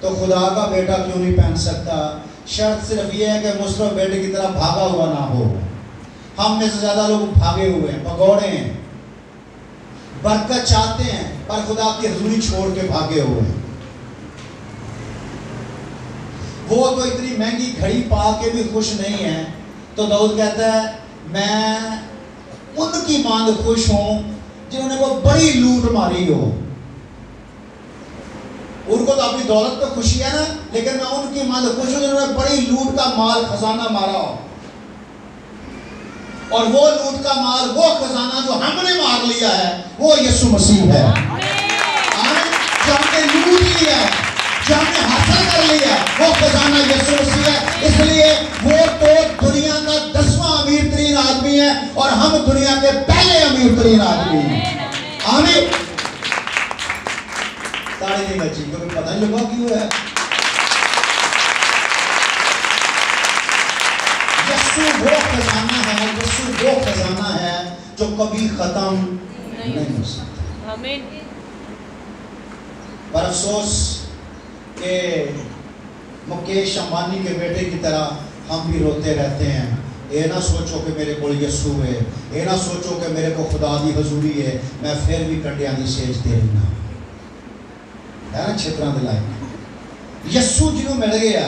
تو خدا کا بیٹا کیوں نہیں پہن سکتا؟ شرط صرف یہ ہے کہ مصرف بیٹے کی طرح بھاگا ہوا نہ ہو. ہم میں سے زیادہ لوگ بھاگے ہوئے ہیں، بگوڑے ہیں، برکت چاہتے ہیں پر خدا کی حضوری چھوڑ کے بھاگے ہوئے ہیں. وہ تو اتنی مہنگی گھڑی پا کے بھی خوش نہیں ہے. تو داؤد کہتا ہے میں ان کی ماند خوش ہوں جنہوں نے وہ بڑی لوٹ ماری ہو. ان کو تو اپنی دولت پہ خوشی ہے نا، لیکن میں ان کی ماند خوش ہوں جنہوں نے بڑی لوٹ کا مال خزانہ مارا ہو. اور وہ لوٹ کا مال، وہ خزانہ جو ہم نے مار لیا ہے، وہ یسوع مسیح ہے. جو ہم نے لوٹ لیا ہے، جو ہم نے حاصل کر لیا ہے، وہ خزانہ یسوع مسیح ہے. اس لیے وہ تو دنیا کا 10واں امیر ترین آدمی ہے اور ہم دنیا کے پہلے امیر ترین آدمی ہیں. آمین. تاڑی نہیں بچی کیونکہ پتہ نہیں لگا کیوں ہے. یسوع وہ خزانہ ہے، یسوع وہ خزانہ ہے جو کبھی ختم نہیں ہو سکتا. آمین. پر افسوس کہ مکیش امبانی کے بیٹے کی طرح ہم بھی روتے رہتے ہیں. اے نہ سوچو کہ میرے کو یسوع ہے، اے نہ سوچو کہ میرے کو خدا دی حضوری ہے، میں پھر بھی کنڈیاں دی سیج دے رہا ہے نا. چھتراں دلائی یسوع جنہوں مل گیا.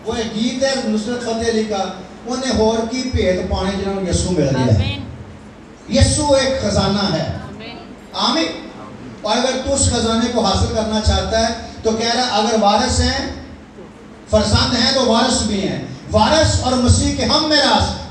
وہ ایک گیت ہے نصرت فتح علی کا، انہیں ہور کی بھیت پانے جنہوں یسوع مل گیا ہے. یسوع ایک خزانہ ہے. آمین. اور اگر تو اس خزانے کو حاصل کرنا چاہتا ہے تو کہہ رہا اگر وارث ہیں، فرزند ہیں تو وارث بھی ہیں. وارث اور مسیح کے ہم میراث.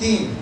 3।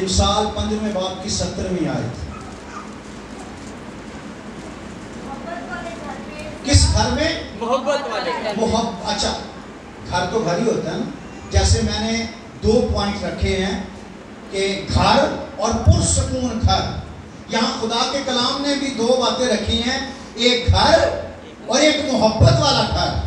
امثال 15 باب کی 17ویں آیت. کس گھر میں؟ محبت والے گھر. اچھا گھر تو گھر ہی ہوتا ہے نا. جیسے میں نے 2 پوائنٹ رکھے ہیں کہ گھر اور پرسکون گھر. یہاں خدا کے کلام نے بھی 2 باتیں رکھی ہیں, ایک گھر اور ایک محبت والا گھر.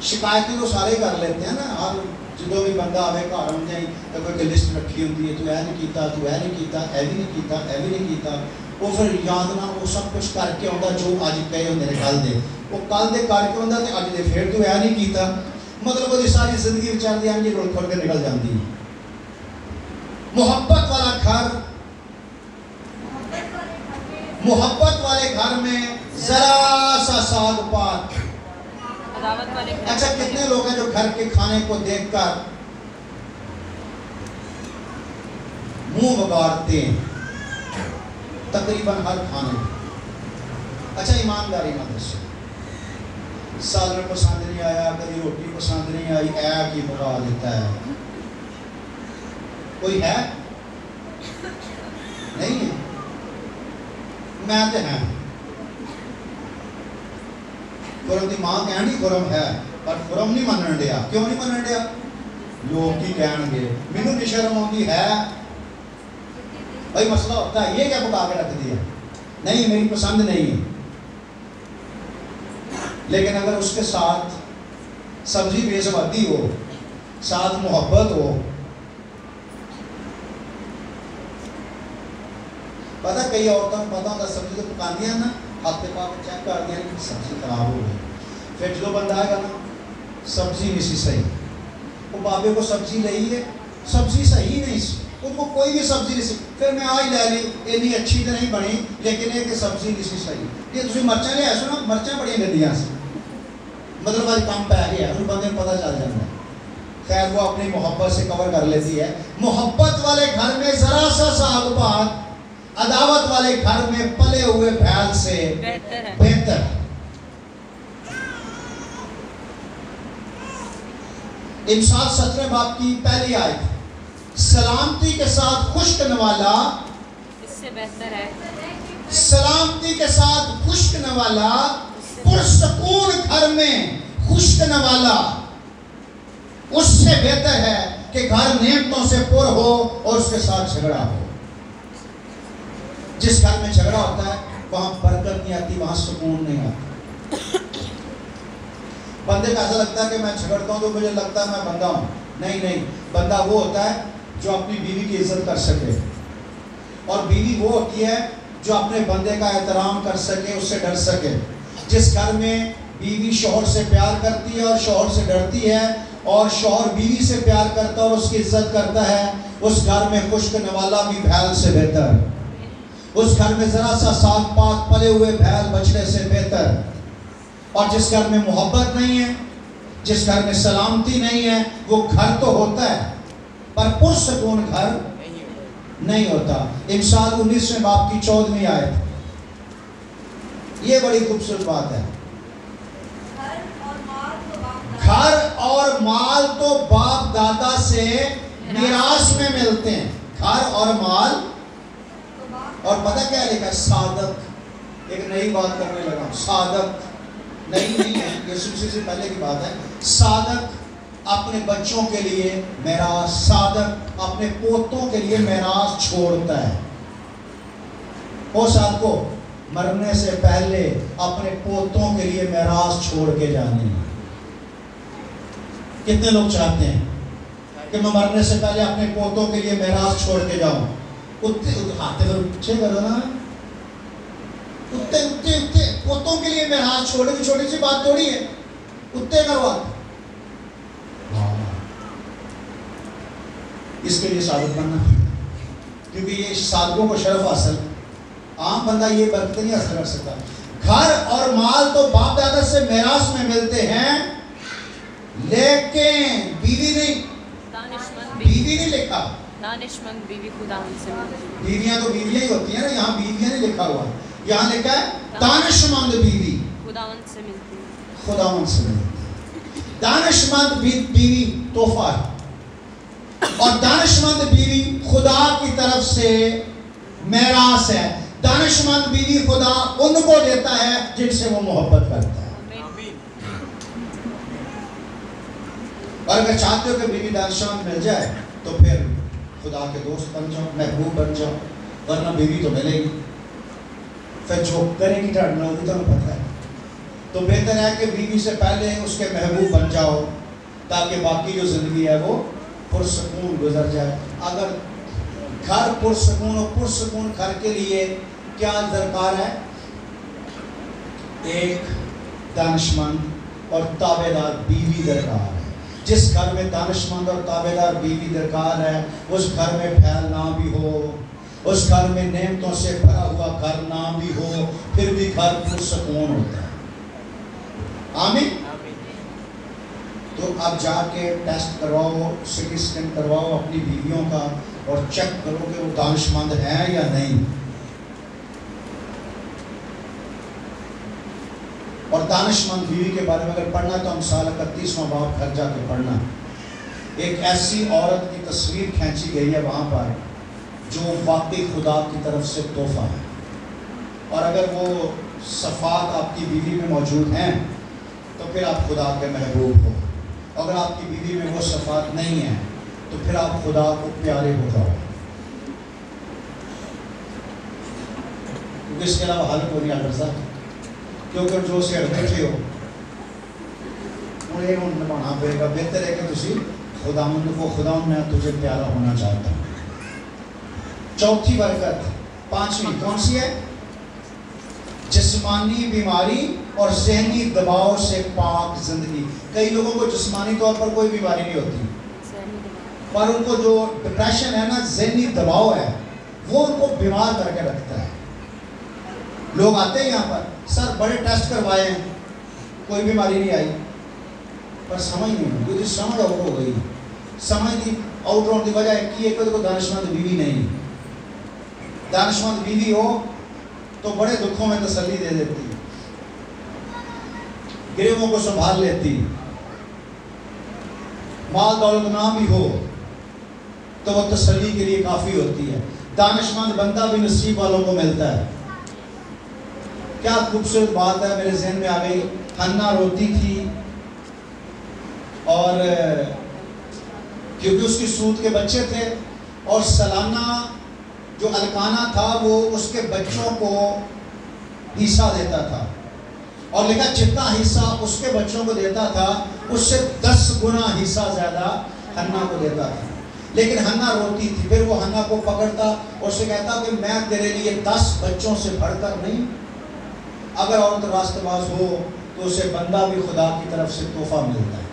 شکایتیں تو سارے کر لیتے ہیں نا, ہر جدو بھی بندہ آوے گھر ہوں جائیں تو کوئی لسٹ رکھی ہوتی ہے, تو اے نہیں کیتا, تو اے نہیں کیتا, اے بھی نہیں کیتا, اے بھی نہیں کیتا. وہ پھر یاد نہ وہ سب کچھ کر کے آتا جو اج کہے ہوندے نے کل دے, وہ کل دے کر کے آتا تو اج دے پھر تو اے نہیں کیتا. مطلب وہ ساری زندگی بچار دی انجی رول کھول کے نکل جاندی ہے. محبت والا گھر, محبت والے گھر میں ذرا سا ساگ پات. عداوت والے گھر. اچھا کتنے لوگ ہیں جو گھر کے کھانے کو دیکھ کر منہ بگاڑتے ہیں تقریباً ہر کھانے. اچھا ایمانداری نہ دسو, سالن پسند نہیں آیا, کبھی روٹی پسند نہیں آئی, اے کی بگا دیتا ہے. کوئی ہے؟ نہیں ہے. میں تو ہے. خرم دی ماں کہن دی خرم ہے, پر خرم نہیں منن دیا. کیوں نہیں منن دیا؟ لوگ کی کہن گے, مینوں نہیں شرم آتی ہے. بھائی مسئلہ ہوتا ہے یہ کیا پکا کے رکھ دیا, نہیں میری پسند نہیں ہے. لیکن اگر اس کے ساتھ سبزی بے سوادی ہو, ساتھ محبت ہو, پتہ کئی عورتوں کو پتہ ہوتا سبزی تو پکاندی ہیں نا, ہفتے پا کے چیک کر دیا سبزی خراب ہو گئی. پھر جو بندہ آئے گا نا سبزی نہیں سی صحیح, وہ بابے کو سبزی لئی ہے, سبزی صحیح نہیں سی, ان کو کوئی بھی سبزی نہیں سی. پھر میں آج لے لی, اتنی اچھی تو نہیں بنی لیکن یہ کہ سبزی نہیں سی صحیح. یہ تسی مرچاں لے آئے سو نا, مرچاں بڑی گندیاں سی, مطلب آج کام پہ گیا, ان بندے کو پتہ چل جاتا ہے. خیر وہ اپنی محبت سے کور کر لیتی ہے. محبت والے گھر میں ذرا سا ساگ پات, عداوت والے گھر میں پلے ہوئے بھیل سے بہتر. امثال 17 باب کی پہلی آیت, سلامتی کے ساتھ خشک نوالا اس سے بہتر ہے. سلامتی کے ساتھ خشک نوالا, پرسکون گھر میں خشک نوالا اس سے بہتر ہے کہ گھر نعمتوں سے پر ہو اور اس کے ساتھ جھگڑا ہو. جس گھر میں جھگڑا ہوتا ہے وہاں برکت نہیں آتی, وہاں سکون نہیں آتا. بندے کو ایسا لگتا ہے کہ میں جھگڑتا ہوں تو مجھے لگتا ہے میں بندہ ہوں. نہیں نہیں, بندہ وہ ہوتا ہے جو اپنی بیوی کی عزت کر سکے, اور بیوی وہ ہوتی ہے جو اپنے بندے کا احترام کر سکے, اس سے ڈر سکے. جس گھر میں بیوی شوہر سے پیار کرتی ہے اور شوہر سے ڈرتی ہے, اور شوہر بیوی سے پیار کرتا ہے اور اس کی عزت کرتا ہے, اس گھر میں خشک نوالا بھی بھیل سے بہتر. اس گھر میں ذرا سا ساگ پات پلے ہوئے بھیل بچڑے سے بہتر. اور جس گھر میں محبت نہیں ہے, جس گھر میں سلامتی نہیں ہے, وہ گھر تو ہوتا ہے پر پرسکون گھر نہیں ہوتا. امثال 19 باب کی 14ویں آیت, یہ بڑی خوبصورت بات ہے. گھر اور مال تو باپ دادا سے میراث میں ملتے ہیں. گھر اور مال, اور پتہ کیا لکھا ہے؟ صادق. ایک نئی بات کرنے لگا, صادق نہیں ہے, یسوع مسیح سے پہلے کی بات ہے. صادق اپنے بچوں کے لیے میراث, صادق اپنے پوتوں کے لیے میراث چھوڑتا ہے. وہ صادق کو مرنے سے پہلے اپنے پوتوں کے لیے میراث چھوڑ کے جانے. کتنے لوگ چاہتے ہیں کہ میں مرنے سے پہلے اپنے پوتوں کے لیے میراث چھوڑ کے جاؤں؟ ہاتھ پیچھے کرو نا, پوتوں کے لیے میراث چھوڑنے کی چھوٹی سی بات تھوڑی ہے. کتے کروا اس کے لیے صادق بننا, کیونکہ یہ صادقوں کو شرف حاصل, عام بندہ یہ برکت نہیں حاصل کر سکتا. گھر اور مال تو باپ دادا سے میراث میں ملتے ہیں, لیکن بیوی نہیں. بیوی نہیں لکھا, دانشمند بیوی خداوند سے ملتی ہے. بیویاں تو بیویاں ہی ہوتی ہیں نا, یہاں بیویاں نہیں لکھا ہوا, یہاں لکھا ہے دانشمند بیوی خداوند سے ملتی ہے. خداوند سے ملتی ہے. دانشمند بیوی تحفہ ہے. اور دانشمند بیوی خدا کی طرف سے میراث ہے. دانشمند بیوی خدا ان کو دیتا ہے جن سے وہ محبت کرتا ہے. اور اگر چاہتے ہو کہ بیوی دانشمند مل جائے تو پھر خدا کے دوست بن جاؤ, محبوب بن جاؤ, ورنہ بیوی تو ملے گی. پھر جو کرے گی ڈھڑنا وہ تو پتہ ہے. تو بہتر ہے کہ بیوی سے پہلے اس کے محبوب بن جاؤ تاکہ باقی جو زندگی ہے وہ پرسکون گزر جائے. اگر گھر پرسکون اور پرسکون گھر کے لیے کیا درکار ہے؟ ایک دانشمند اور تابعدار بیوی درکار ہے. جس گھر میں دانشمند اور تابعدار بیوی درکار ہے اس گھر میں پھیل نہ بھی ہو, اس گھر میں نعمتوں سے بھرا ہوا گھر نہ بھی ہو, پھر بھی گھر پرسکون ہوتا ہے. آمین. تو اب جا کے ٹیسٹ کرواؤ, سی ٹی اسکین کرواؤ اپنی بیویوں کا اور چیک کرو کہ وہ دانشمند ہیں یا نہیں. اور دانشمند بیوی کے بارے میں اگر پڑھنا تو امثال 31واں باب گھر جا کے پڑھنا. ایک ایسی عورت کی تصویر کھینچی گئی ہے وہاں پر جو واقعی خدا کی طرف سے تحفہ ہے. اور اگر وہ صفات آپ کی بیوی میں موجود ہیں تو پھر آپ خدا کے محبوب ہو. اگر آپ کی بیوی میں وہ صفات نہیں ہیں تو پھر آپ خدا کو پیارے ہو جاؤ, کیونکہ اس کے علاوہ حل کو نہیں آ سکتا. کیونکہ جو سے بیٹھے ہو انہیں نبھانا پڑے گا. بہتر ہے کہ تسی خداوند کو خداوند میں تجھے پیارا ہونا چاہتا ہوں. چوتھی برکت, پانچویں کون سی ہے؟ جسمانی بیماری اور ذہنی دباؤ سے پاک زندگی. کئی لوگوں کو جسمانی طور پر کوئی بیماری نہیں ہوتی, پر ان کو جو ڈپریشن ہے نا, ذہنی دباؤ ہے, وہ ان کو بیمار کر کے رکھتا ہے. لوگ آتے ہیں یہاں پر, سر بڑے ٹیسٹ کروائے ہیں, کوئی بیماری نہیں آئی, پر سمجھ نہیں ہوئی. سمجھ آؤٹ ہو گئی. سمجھ کی آؤٹ ہونے کی وجہ یہ ہے کہ دانشمند بیوی نہیں. دانشمند بیوی ہو تو بڑے دکھوں میں تسلی دے دیتی, گریبوں کو سنبھال لیتی. مال دولت نہ بھی ہو تو وہ تسلی کے لیے کافی ہوتی ہے. دانشمند بندہ بھی نصیب والوں کو ملتا ہے. کیا خوبصورت بات ہے, میرے ذہن میں آ گئی. حنا روتی تھی اور کیونکہ اس کی سود کے بچے تھے اور سالانہ جو الکانہ تھا وہ اس کے بچوں کو حصہ دیتا تھا, اور لکھا جتنا حصہ اس کے بچوں کو دیتا تھا اس سے 10 گنا حصہ زیادہ حنا کو دیتا تھا. لیکن حنا روتی تھی. پھر وہ حنا کو پکڑتا اور اسے کہتا کہ میں تیرے لیے 10 بچوں سے بڑھ کر نہیں. اگر عورت راست باز ہو تو اسے بندہ بھی خدا کی طرف سے تحفہ ملتا ہے,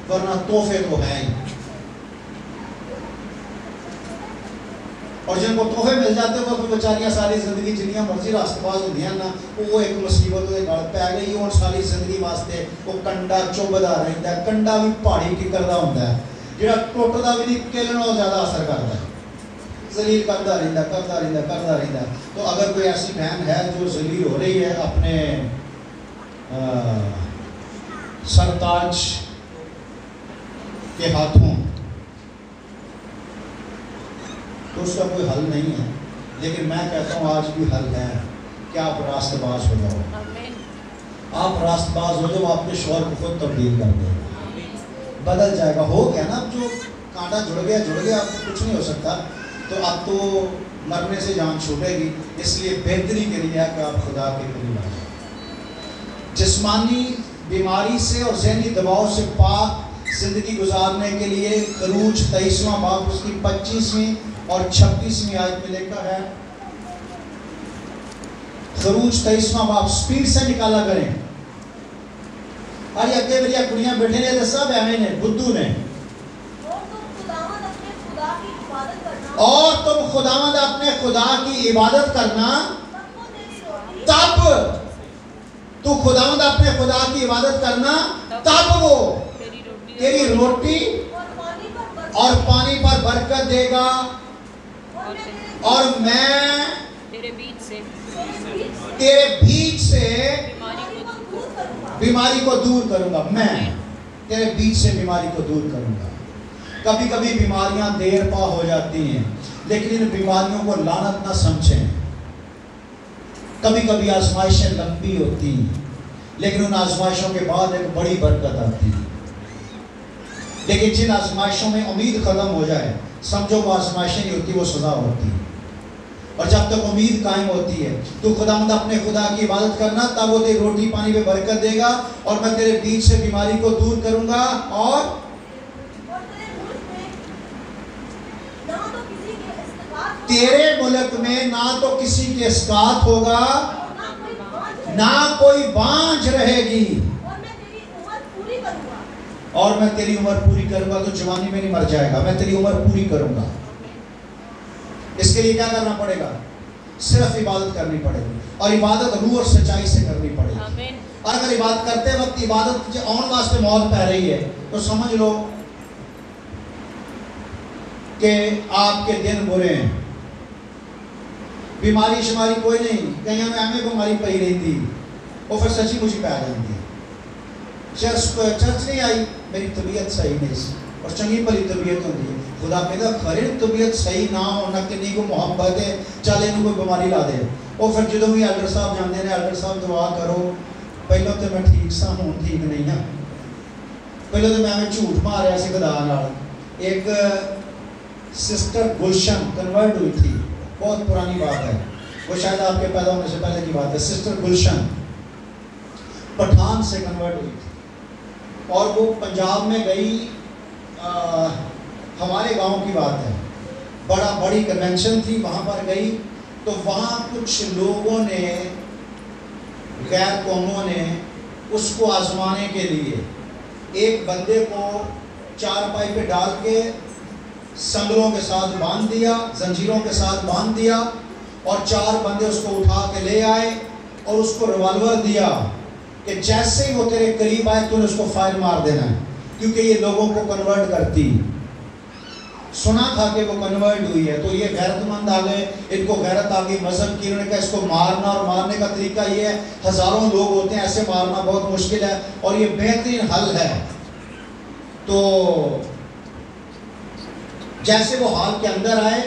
ورنہ تحفے تو ہیں ہی. اور جن کو تحفے مل جاتے ہیں وہ پھر بیچاریاں ساری زندگی جنیاں مرضی راست باز ہوندیاں نا, وہ ایک مصیبت کے گل پی گئی اور ساری زندگی واسطے وہ کنڈا چبھدا رہتا ہے. کنڈا بھی پہاڑی ٹکردا ہوندا ہے, جہاں ٹوٹدا بھی نہیں کلے نال زیادہ اثر کرتا ہے. ذلیل کرتا رہتا. تو اگر کوئی ایسی بہن ہے جو ذلیل ہو رہی ہے اپنے سرتاج کے ہاتھوں, تو اس کا کوئی حل نہیں ہے. لیکن میں کہتا ہوں آج بھی حل ہے کہ آپ راست باز ہو جاؤ. آپ راست باز ہو جاؤ, آپ کے شوہر کو خود تبدیل کر دے گا, بدل جائے گا. ہو گیا نا, اب جو کانٹا جڑ گیا, اب کچھ نہیں ہو سکتا. تو اب تو مرنے سے جان چھوٹے گی. اس لیے بہتری کے لیے ہے کہ آپ خدا کے قریب آ جائیں. جسمانی بیماری سے اور ذہنی دباؤ سے پاک زندگی گزارنے کے لیے خروج 23واں باب اس کی 25ویں اور 26ویں آیت میں لکھا ہے. خروج 23واں باب سپیڈ سے نکالا کریں. ارے اگے میری کڑیاں بیٹھے نے تو سب ایویں نے, بدھو نے. اور تم خداوند اپنے خدا کی عبادت کرنا, تب تو خداوند اپنے خدا کی عبادت کرنا تب وہ تیری روٹی اور پانی پر برکت دے گا, اور میں تیرے بیچ سے بیماری کو دور کروں گا. میں تیرے بیچ سے بیماری کو دور کروں گا. کبھی کبھی بیماریاں دیر پا ہو جاتی ہیں، لیکن ان بیماریوں کو لعنت نہ سمجھیں۔ کبھی کبھی آزمائشیں لمبی ہوتی ہیں، لیکن ان آزمائشوں کے بعد ایک بڑی برکت آتی ہے۔ لیکن جن آزمائشوں میں امید ختم ہو جائے، سمجھو وہ آزمائشیں نہیں ہوتی، وہ سزا ہوتی ہے۔ اور جب تک امید قائم ہوتی ہے، تو خداوند اپنے خدا کی عبادت کرنا، تب وہ تیری روٹی پانی پہ برکت دے گا، اور میں تیرے بیچ سے بیماری کو دور کروں گا، اور تیرے ملک میں نہ تو کسی کے اسقاط ہوگا، نہ کوئی بانجھ رہے گی، اور میں تیری عمر پوری کروں گا۔ تو جوانی میں نہیں مر جائے گا، میں تیری عمر پوری کروں گا۔ اس کے لیے کیا کرنا پڑے گا؟ صرف عبادت کرنی پڑے گی، اور عبادت روح اور سچائی سے کرنی پڑے گی۔ اور اگر عبادت کرتے وقت عبادت آن واسطے موت پہ رہی ہے، تو سمجھ لو کہ آپ کے دن برے ہیں۔ بیماری شماری کوئی نہیں، کہیں ہمیں بیماری پئی رہتی، وہ پھر سچی مجھے پہ آ جاتی ہے۔ چرچ نہیں آئی، میری طبیعت صحیح نہیں سی، اور چنگی بھلی طبیعت ہوتی ہے۔ خدا کہتا خرے طبیعت صحیح نہ ہو، نہ کنی کو محبت ہے، چل انہوں کوئی بیماری لا دے۔ اور پھر جدوں بھی ایلڈر صاحب جاندے ہیں، ایلڈر صاحب دعا کرو، پہلو تو میں ٹھیک سا ہوں، ٹھیک نہیں ہاں، پہلو تو میں جھوٹ ماریا سی خدا نال۔ ایک سسٹر گلشن کنورٹ ہوئی تھی، بہت پرانی بات ہے، وہ شاید آپ کے پیدا ہونے سے پہلے کی بات ہے۔ سسٹر گلشن پٹھان سے کنورٹ ہوئی تھی، اور وہ پنجاب میں گئی، ہمارے گاؤں کی بات ہے، بڑی کنونشن تھی، وہاں پر گئی تو وہاں کچھ لوگوں نے، غیر قوموں نے اس کو آزمانے کے لیے ایک بندے کو چارپائی پہ ڈال کے سنگلوں کے ساتھ باندھ دیا، زنجیروں کے ساتھ باندھ دیا، اور 4 بندے اس کو اٹھا کے لے آئے اور اس کو ریوالور دیا کہ جیسے ہی وہ تیرے قریب آئے تو نے اس کو فائر مار دینا ہے، کیونکہ یہ لوگوں کو کنورٹ کرتی۔ سنا تھا کہ وہ کنورٹ ہوئی ہے، تو یہ غیرت مند آ گئے، ان کو غیرت آ گئی مذہب کی، انہوں نے کہا اس کو مارنا، اور مارنے کا طریقہ یہ ہے، ہزاروں لوگ ہوتے ہیں، ایسے مارنا بہت مشکل ہے، اور یہ بہترین حل ہے۔ تو جیسے وہ ہال کے اندر آئے،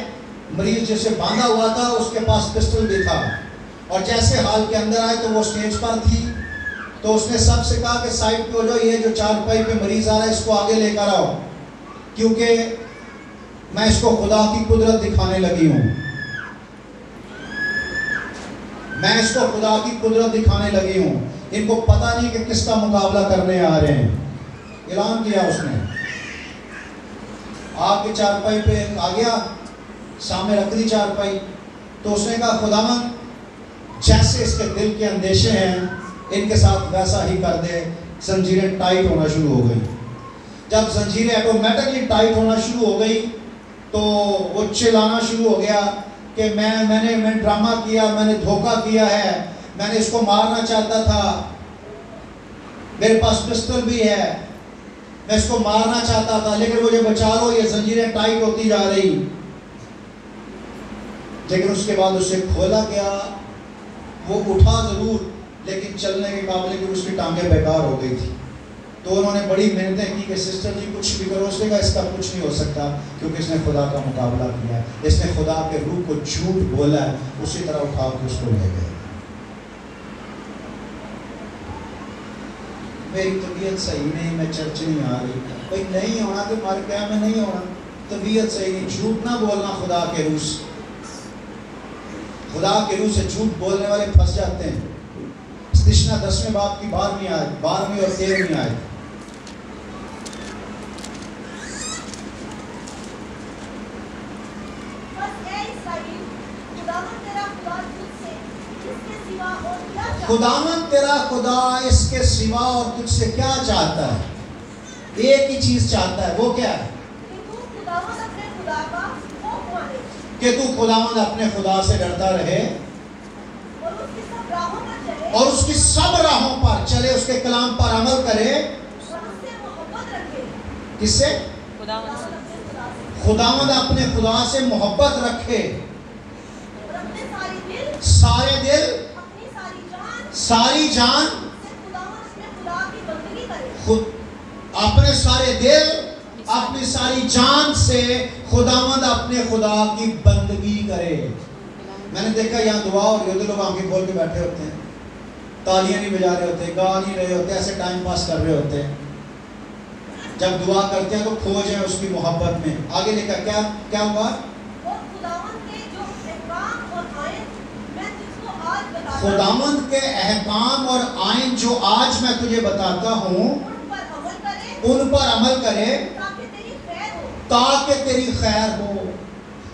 مریض جسے باندھا ہوا تھا اس کے پاس پسٹل بھی تھا، اور جیسے ہال کے اندر آئے تو وہ سٹیج پر تھی، تو اس نے سب سے کہا کہ سائڈ پہ ہو جاؤ، یہ جو چارپائی پہ مریض آ رہا ہے اس کو آگے لے کر آؤ، کیونکہ میں اس کو خدا کی قدرت دکھانے لگی ہوں، میں اس کو خدا کی قدرت دکھانے لگی ہوں۔ ان کو پتہ نہیں کہ کس کا مقابلہ کرنے آ رہے ہیں۔ اعلان کیا اس نے، آپ کے چارپائی پہ آ گیا، سامنے رکھ دی چارپائی، تو اس نے کہا خداوند جیسے اس کے دل کے اندیشے ہیں ان کے ساتھ ویسا ہی کر دے۔ زنجیریں ٹائٹ ہونا شروع ہو گئی۔ جب زنجیریں آٹومیٹکلی ٹائٹ ہونا شروع ہو گئی تو وہ چلانا شروع ہو گیا کہ میں ڈرامہ کیا، میں نے دھوکہ کیا ہے، میں نے اس کو مارنا چاہتا تھا، میرے پاس پسٹل بھی ہے، میں اس کو مارنا چاہتا تھا، لیکن مجھے بچا لو، یہ زنجیریں ٹائٹ ہوتی جا رہی۔ لیکن اس کے بعد اسے کھولا گیا، وہ اٹھا ضرور لیکن چلنے کے قابل کہ اس کی ٹانگیں بیکار ہو گئی تھی۔ تو انہوں نے بڑی محنتیں کی کہ سسٹر جی کچھ بھی کرو، اس نے کہا اس کا کچھ نہیں ہو سکتا، کیونکہ اس نے خدا کا مقابلہ کیا ہے، اس نے خدا کے روح کو جھوٹ بولا ہے، اسی طرح اٹھا کے اس کو لے گئے۔ میری طبیعت صحیح نہیں، میں چرچ نہیں آ رہی، بھائی نہیں ہونا تو مر گیا، میں نہیں ہونا، طبیعت صحیح نہیں، جھوٹ نہ بولنا خدا کے روح سے۔ خدا کے روح سے جھوٹ بولنے والے پھنس جاتے ہیں۔ استثنا 10ویں باب کی 12ویں آیت، 12ویں اور 13ویں آیت۔ خداوند تیرا خدا اس کے سوا اور تجھ سے کیا چاہتا ہے؟ ایک ہی چیز چاہتا ہے، وہ کیا ہے؟ کہ تو خداوند اپنے خدا سے ڈرتا رہے اور اس کی سب راہوں پر چلے، اس کے کلام پر عمل کرے۔ کس سے؟ خداوند اپنے خدا سے محبت رکھے، سارے دل، ساری جان، خود اپنے سارے دل، اپنی ساری جان سے خداوند اپنے خدا کی بندگی کرے. میں نے دیکھا یہاں دعا ہو رہی ہوتی، لوگ آنکھیں کھول کے بیٹھے ہوتے ہیں، تالیاں نہیں بجا رہے ہوتے، گا نہیں رہے ہوتے، ایسے ٹائم پاس کر رہے ہوتے ہیں. جب دعا کرتے ہیں تو کھو جائیں اس کی محبت میں. آگے لکھا کیا ہوا؟ خداوند کے احکام اور آئین جو آج میں تجھے بتاتا ہوں ان پر عمل کرے تاکہ تیری خیر ہو،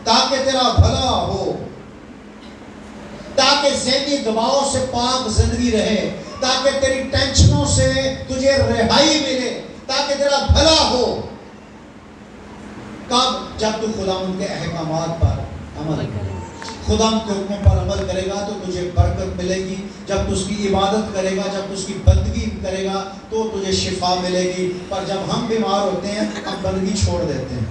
تاکہ تیرا بھلا ہو، تاکہ ذہنی دباؤ سے پاک زندگی رہے، تاکہ تیری ٹینشنوں سے تجھے رہائی ملے، تاکہ تیرا بھلا ہو. کب؟ جب تو خداوند کے احکامات پر عمل کرے، خداوند کے حکموں پر عمل کرے گا تو تجھے برکت ملے گی. جب تو اس کی عبادت کرے گا، جب تو اس کی بندگی کرے گا تو تجھے شفا ملے گی. پر جب ہم بیمار ہوتے ہیں ہم بندگی چھوڑ دیتے ہیں.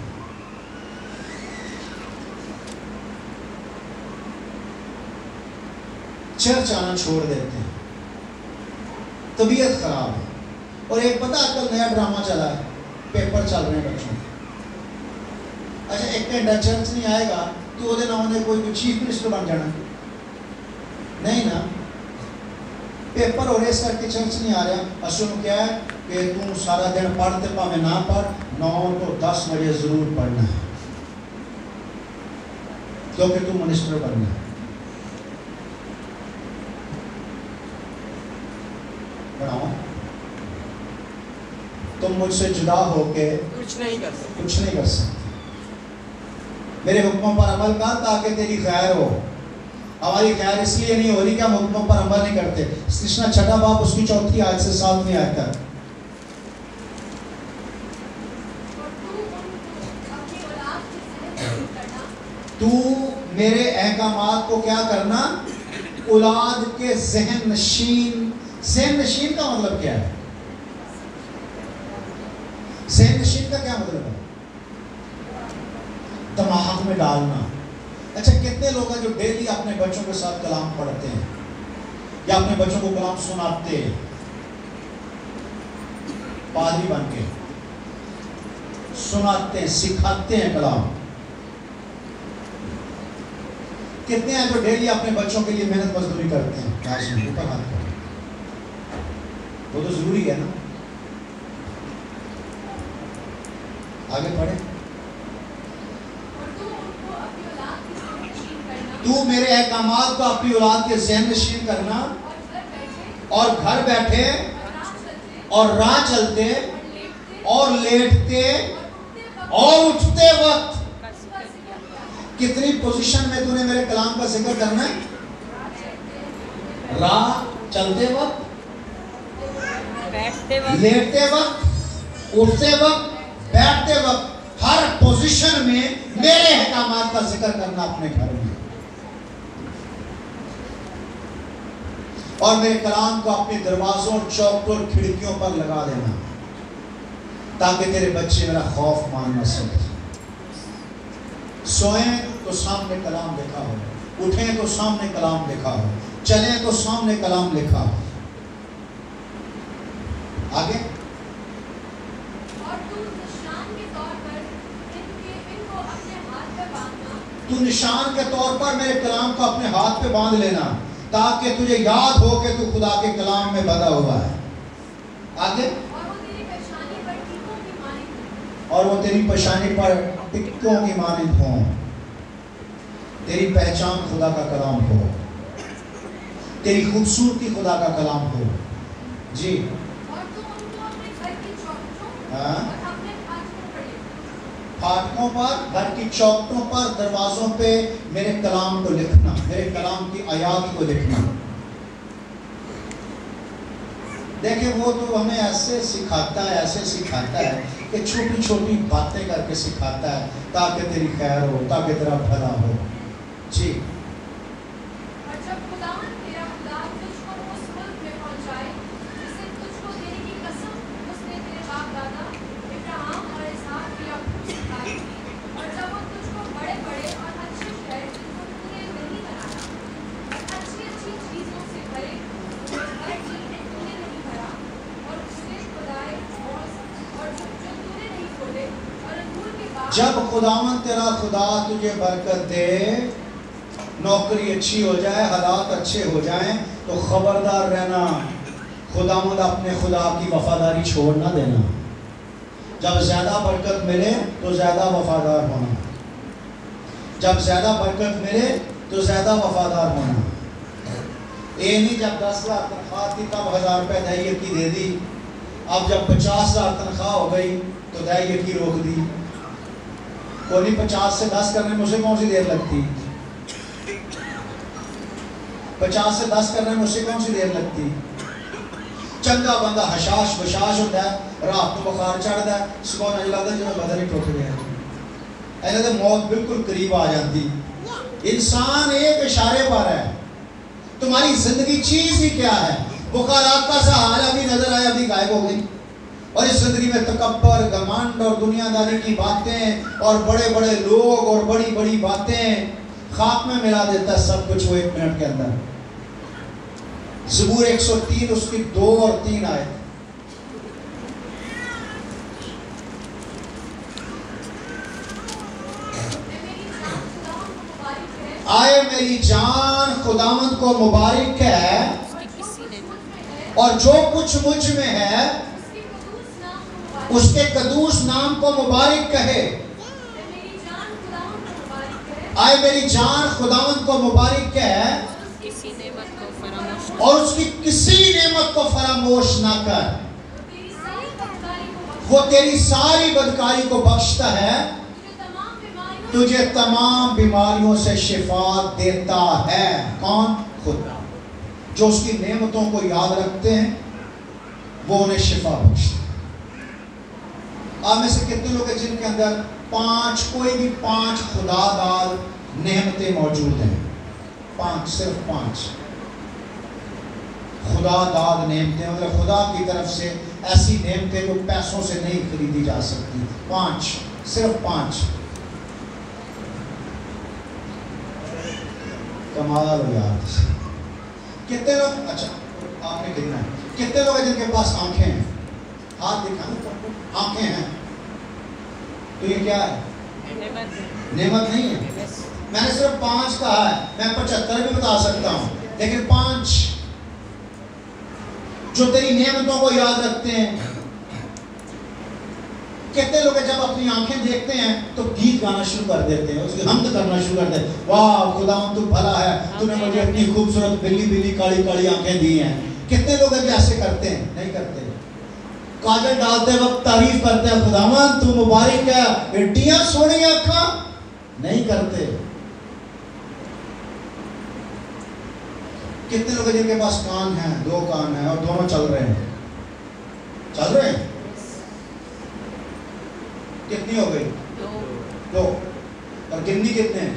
چرچ آنا چھوڑ دیتے ہیں، طبیعت خراب ہے. اور ایک پتہ آج کل نیا ڈرامہ چلا ہے، پیپر چل رہے ہیں بچوں. اچھا ایک گھنٹہ چرچ نہیں آئے گا تو وہ دن انہوں نے کوئی چیف منسٹر بن جانا؟ نہیں نا. پیپر اور ریس کر کے چرچ نہیں آ رہا. اصل کیا ہے کہ تم سارا دن پڑھتے پاوے نہ پڑھ، 9 تو 10 بجے ضرور پڑھنا ہے کیونکہ تم منسٹر بننا ہے. بڑھاؤ. تم مجھ سے جدا ہو کے کچھ نہیں کر سکتے. میرے حکموں پر عمل کر تاکہ تیری خیر ہو. ہماری خیر اس لیے نہیں ہو رہی کہ ہم حکموں پر عمل نہیں کرتے. استثنا 6 باب اس کی 4 آیت سے 7 آیت تک. تو میرے احکامات کو کیا کرنا؟ اولاد کے ذہن نشین. ذہن نشین کا مطلب کیا ہے؟ ذہن نشین کا کیا مطلب ہے؟ دماغ میں ڈالنا. اچھا کتنے لوگ ہیں جو ڈیلی اپنے بچوں کے ساتھ کلام پڑھتے ہیں یا اپنے بچوں کو کلام سناتے ہیں، پادری بن کے سناتے ہیں، سکھاتے ہیں کلام؟ کتنے ہیں جو ڈیلی اپنے بچوں کے لیے محنت مزدوری کرتے ہیں؟ اوپر ہاتھ کریں. وہ تو ضروری ہے نا. آگے پڑھیں. تو میرے احکامات کو اپنی اولاد کے ذہن نشین کرنا اور گھر بیٹھے اور راہ چلتے اور لیٹتے اور اٹھتے وقت. کتنی پوزیشن میں تو نے میرے کلام کا ذکر کرنا ہے؟ راہ چلتے وقت، لیٹتے وقت، اٹھتے وقت، بیٹھتے وقت، ہر پوزیشن میں میرے احکامات کا ذکر کرنا اپنے گھر میں. اور میرے کلام کو اپنے دروازوں، چوکوں اور کھڑکیوں پر لگا دینا تاکہ تیرے بچے میرا خوف مان نہ سکیں. سوئیں تو سامنے کلام لکھا ہو، اٹھیں تو سامنے کلام لکھا ہو، چلیں تو سامنے کلام لکھا ہو. آگے. تو نشان کے طور پر میرے کلام کو اپنے ہاتھ پہ باندھ لینا تاکہ تجھے یاد ہو کہ تو خدا کے کلام میں بندھا ہوا ہے. آگے. اور وہ تیری پیشانی پر ٹکوں کی مانند ہوں. تیری پہچان خدا کا کلام ہو، تیری خوبصورتی خدا کا کلام ہو. جی. پھاٹکوں پر، گھر کی چوکٹوں پر، دروازوں پہ میرے کلام کو لکھنا، میرے کلام کی آیات کو لکھنا. دیکھیں وہ تو ہمیں ایسے سکھاتا ہے کہ چھوٹی چھوٹی باتیں کر کے سکھاتا ہے تاکہ تیری خیر ہو، تاکہ تیرا بھلا ہو. جی. جب خداوند تیرا خدا تجھے برکت دے، نوکری اچھی ہو جائے، حالات اچھے ہو جائیں، تو خبردار رہنا، خداوند اپنے خدا کی وفاداری چھوڑ نہ دینا۔ جب زیادہ برکت ملے تو زیادہ وفادار ہونا، جب زیادہ برکت ملے تو زیادہ وفادار ہونا۔ یہ نہیں جب 10,000 تنخواہ تھی تب 1,000 روپے دائیے کی دے دی، اب جب 50,000 تنخواہ ہو گئی تو دائیے کی روک دی۔ کوئی 50 سے 10 کرنے میں اسے کون سی دیر لگتی؟ 50 سے 10 کرنے میں اسے کون سی دیر لگتی؟ چنگا بندہ حشاش بشاش ہوتا ہے، رات کو بخار چڑھتا ہے، صبح نہیں لگتا جو بدن ہی ٹوٹ گیا، ایسے تو موت بالکل قریب آ جاتی۔ انسان ایک اشارے پر ہے۔ تمہاری زندگی چیز ہی کیا ہے؟ بخارات کا سا حال ابھی نظر آیا، ابھی غائب ہو گئی، اور اس زندگی میں تکبر، گھمنڈ اور دنیا داری کی باتیں اور بڑے بڑے لوگ اور بڑی بڑی باتیں خاک میں ملا دیتا ہے سب کچھ وہ 1 منٹ کے اندر۔ زبور 103 اس کی 2 اور 3 آئے، آئے میری جان خداوند کو مبارک ہے، اور جو کچھ مجھ میں ہے اس کے قدوس نام کو مبارک کہے۔ آئے میری جان خداوند کو مبارک ہے، اور اس کی کسی نعمت کو فراموش نہ کر۔ وہ تیری ساری بدکاری کو بخشتا ہے، تجھے تمام بیماریوں سے شفا دیتا ہے۔ کون؟ خدا۔ جو اس کی نعمتوں کو یاد رکھتے ہیں وہ انہیں شفا بخشتا ہے۔ آپ میں سے کتنے لوگ ہیں جن کے اندر کوئی بھی 5 خدا داد نعمتیں موجود ہیں؟ 5، صرف 5 خدا داد نعمتیں، مطلب خدا کی طرف سے ایسی نعمتیں جو پیسوں سے نہیں خریدی جا سکتی۔ 5، صرف 5۔ کمال ہو یاد۔ کتنے لوگ، اچھا آپ نے کتنا ہے، کتنے لوگ ہیں جن کے پاس آنکھیں ہیں؟ ہاتھ دکھانا، آنکھیں ہیں تو یہ کیا ہے؟ نعمت نہیں ہے۔ میں نے صرف 5 کہا ہے، میں 75 بھی بتا سکتا ہوں، لیکن 5 جو تیری نعمتوں کو یاد رکھتے ہیں۔ کتنے لوگ جب اپنی آنکھیں دیکھتے ہیں تو گیت گانا شروع کر دیتے ہیں، اس کی حمد کرنا شروع کر دیتے ہیں، واہ خداوند تو بھلا ہے، تو نے مجھے اتنی خوبصورت بلی بلی کالی کالی آنکھیں دی ہیں۔ کتنے لوگ ہیں ایسے کرتے ہیں؟ نہیں کرتے۔ کاجل ڈالتے وقت تعریف کرتے ہیں، خداوند تو مبارک ہے، ایڈیاں سونی آنکھاں، نہیں کرتے۔ کتنے لوگ جن کے پاس کان ہیں، 2 کان ہیں اور دونوں چل رہے ہیں؟ چل رہے ہیں؟ کتنی ہو گئی؟ 2۔ اور گننی کتنے ہیں؟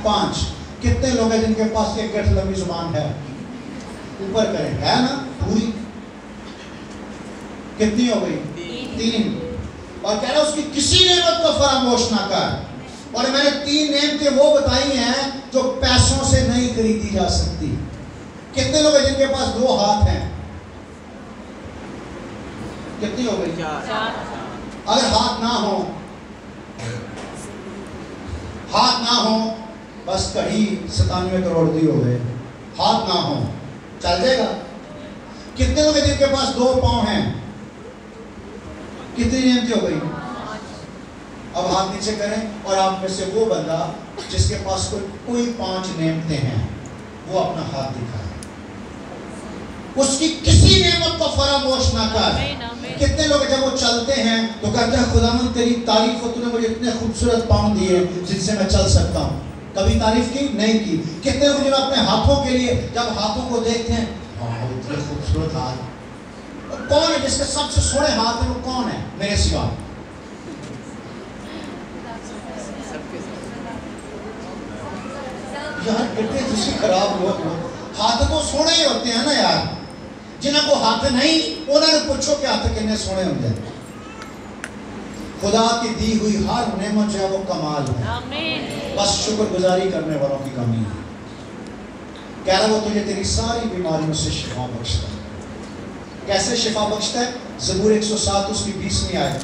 5۔ کتنے لوگ ہیں جن کے پاس ایک گٹھ لمبی زبان ہے؟ اوپر کریں، ہے نا پوری؟ کتنی ہو گئی؟ 3۔ اور کہہ رہا اس کی کسی نعمت کو فراموش نہ کر۔ اور میں نے 3 نعمتیں وہ بتائی ہیں جو پیسوں سے نہیں خریدی جا سکتی۔ کتنے لوگ ہیں جن کے پاس 2 ہاتھ ہیں؟ کتنی ہو گئی؟ 4۔ اگر ہاتھ نہ ہو بس کڑی 97 کروڑ دی ہو گئے، ہاتھ نہ ہو چل جائے گا۔ کتنے لوگ ہیں جن کے پاس 2 پاؤں ہیں؟ کتنی نعمتیں ہو گئی؟ اب ہاتھ نیچے کریں، اور آپ میں سے وہ بندہ جس کے پاس کوئی 5 نعمتیں ہیں وہ اپنا ہاتھ دکھائے۔ اس کی کسی نعمت کو فراموش نہ کر۔ کتنے لوگ جب وہ چلتے ہیں تو کہتے ہیں خداوند تیری تعریف، تو نے مجھے اتنے خوبصورت پاؤں دیے جن سے میں چل سکتا ہوں۔ کبھی تعریف کی؟ نہیں کی۔ کتنے لوگ جب اپنے ہاتھوں کے لیے جب ہاتھوں کو دیکھتے ہیں، اتنے خوبصورت ہاتھ، کون ہے جس کے سب سے سونے ہاتھ ہیں؟ وہ کون ہے میرے سوا؟ یار کتنے دوسری خراب لوگ، ہاتھ تو سونے ہی ہوتے ہیں نا یار۔ جنہوں کو ہاتھ نہیں انہوں نے پوچھو کہ ہاتھ کتنے سونے ہوتے ہیں۔ خدا کی دی ہوئی ہر نعمت جو ہے وہ کمال ہے، بس شکر گزاری کرنے والوں کی کمی ہے۔ کہہ رہا وہ تجھے تیری ساری بیماریوں سے شفا بخشتا ہے۔ کیسے شفا بخشتا ہے؟ زبور 107 اس کی 20ویں آیت،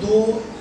2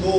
2।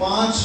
5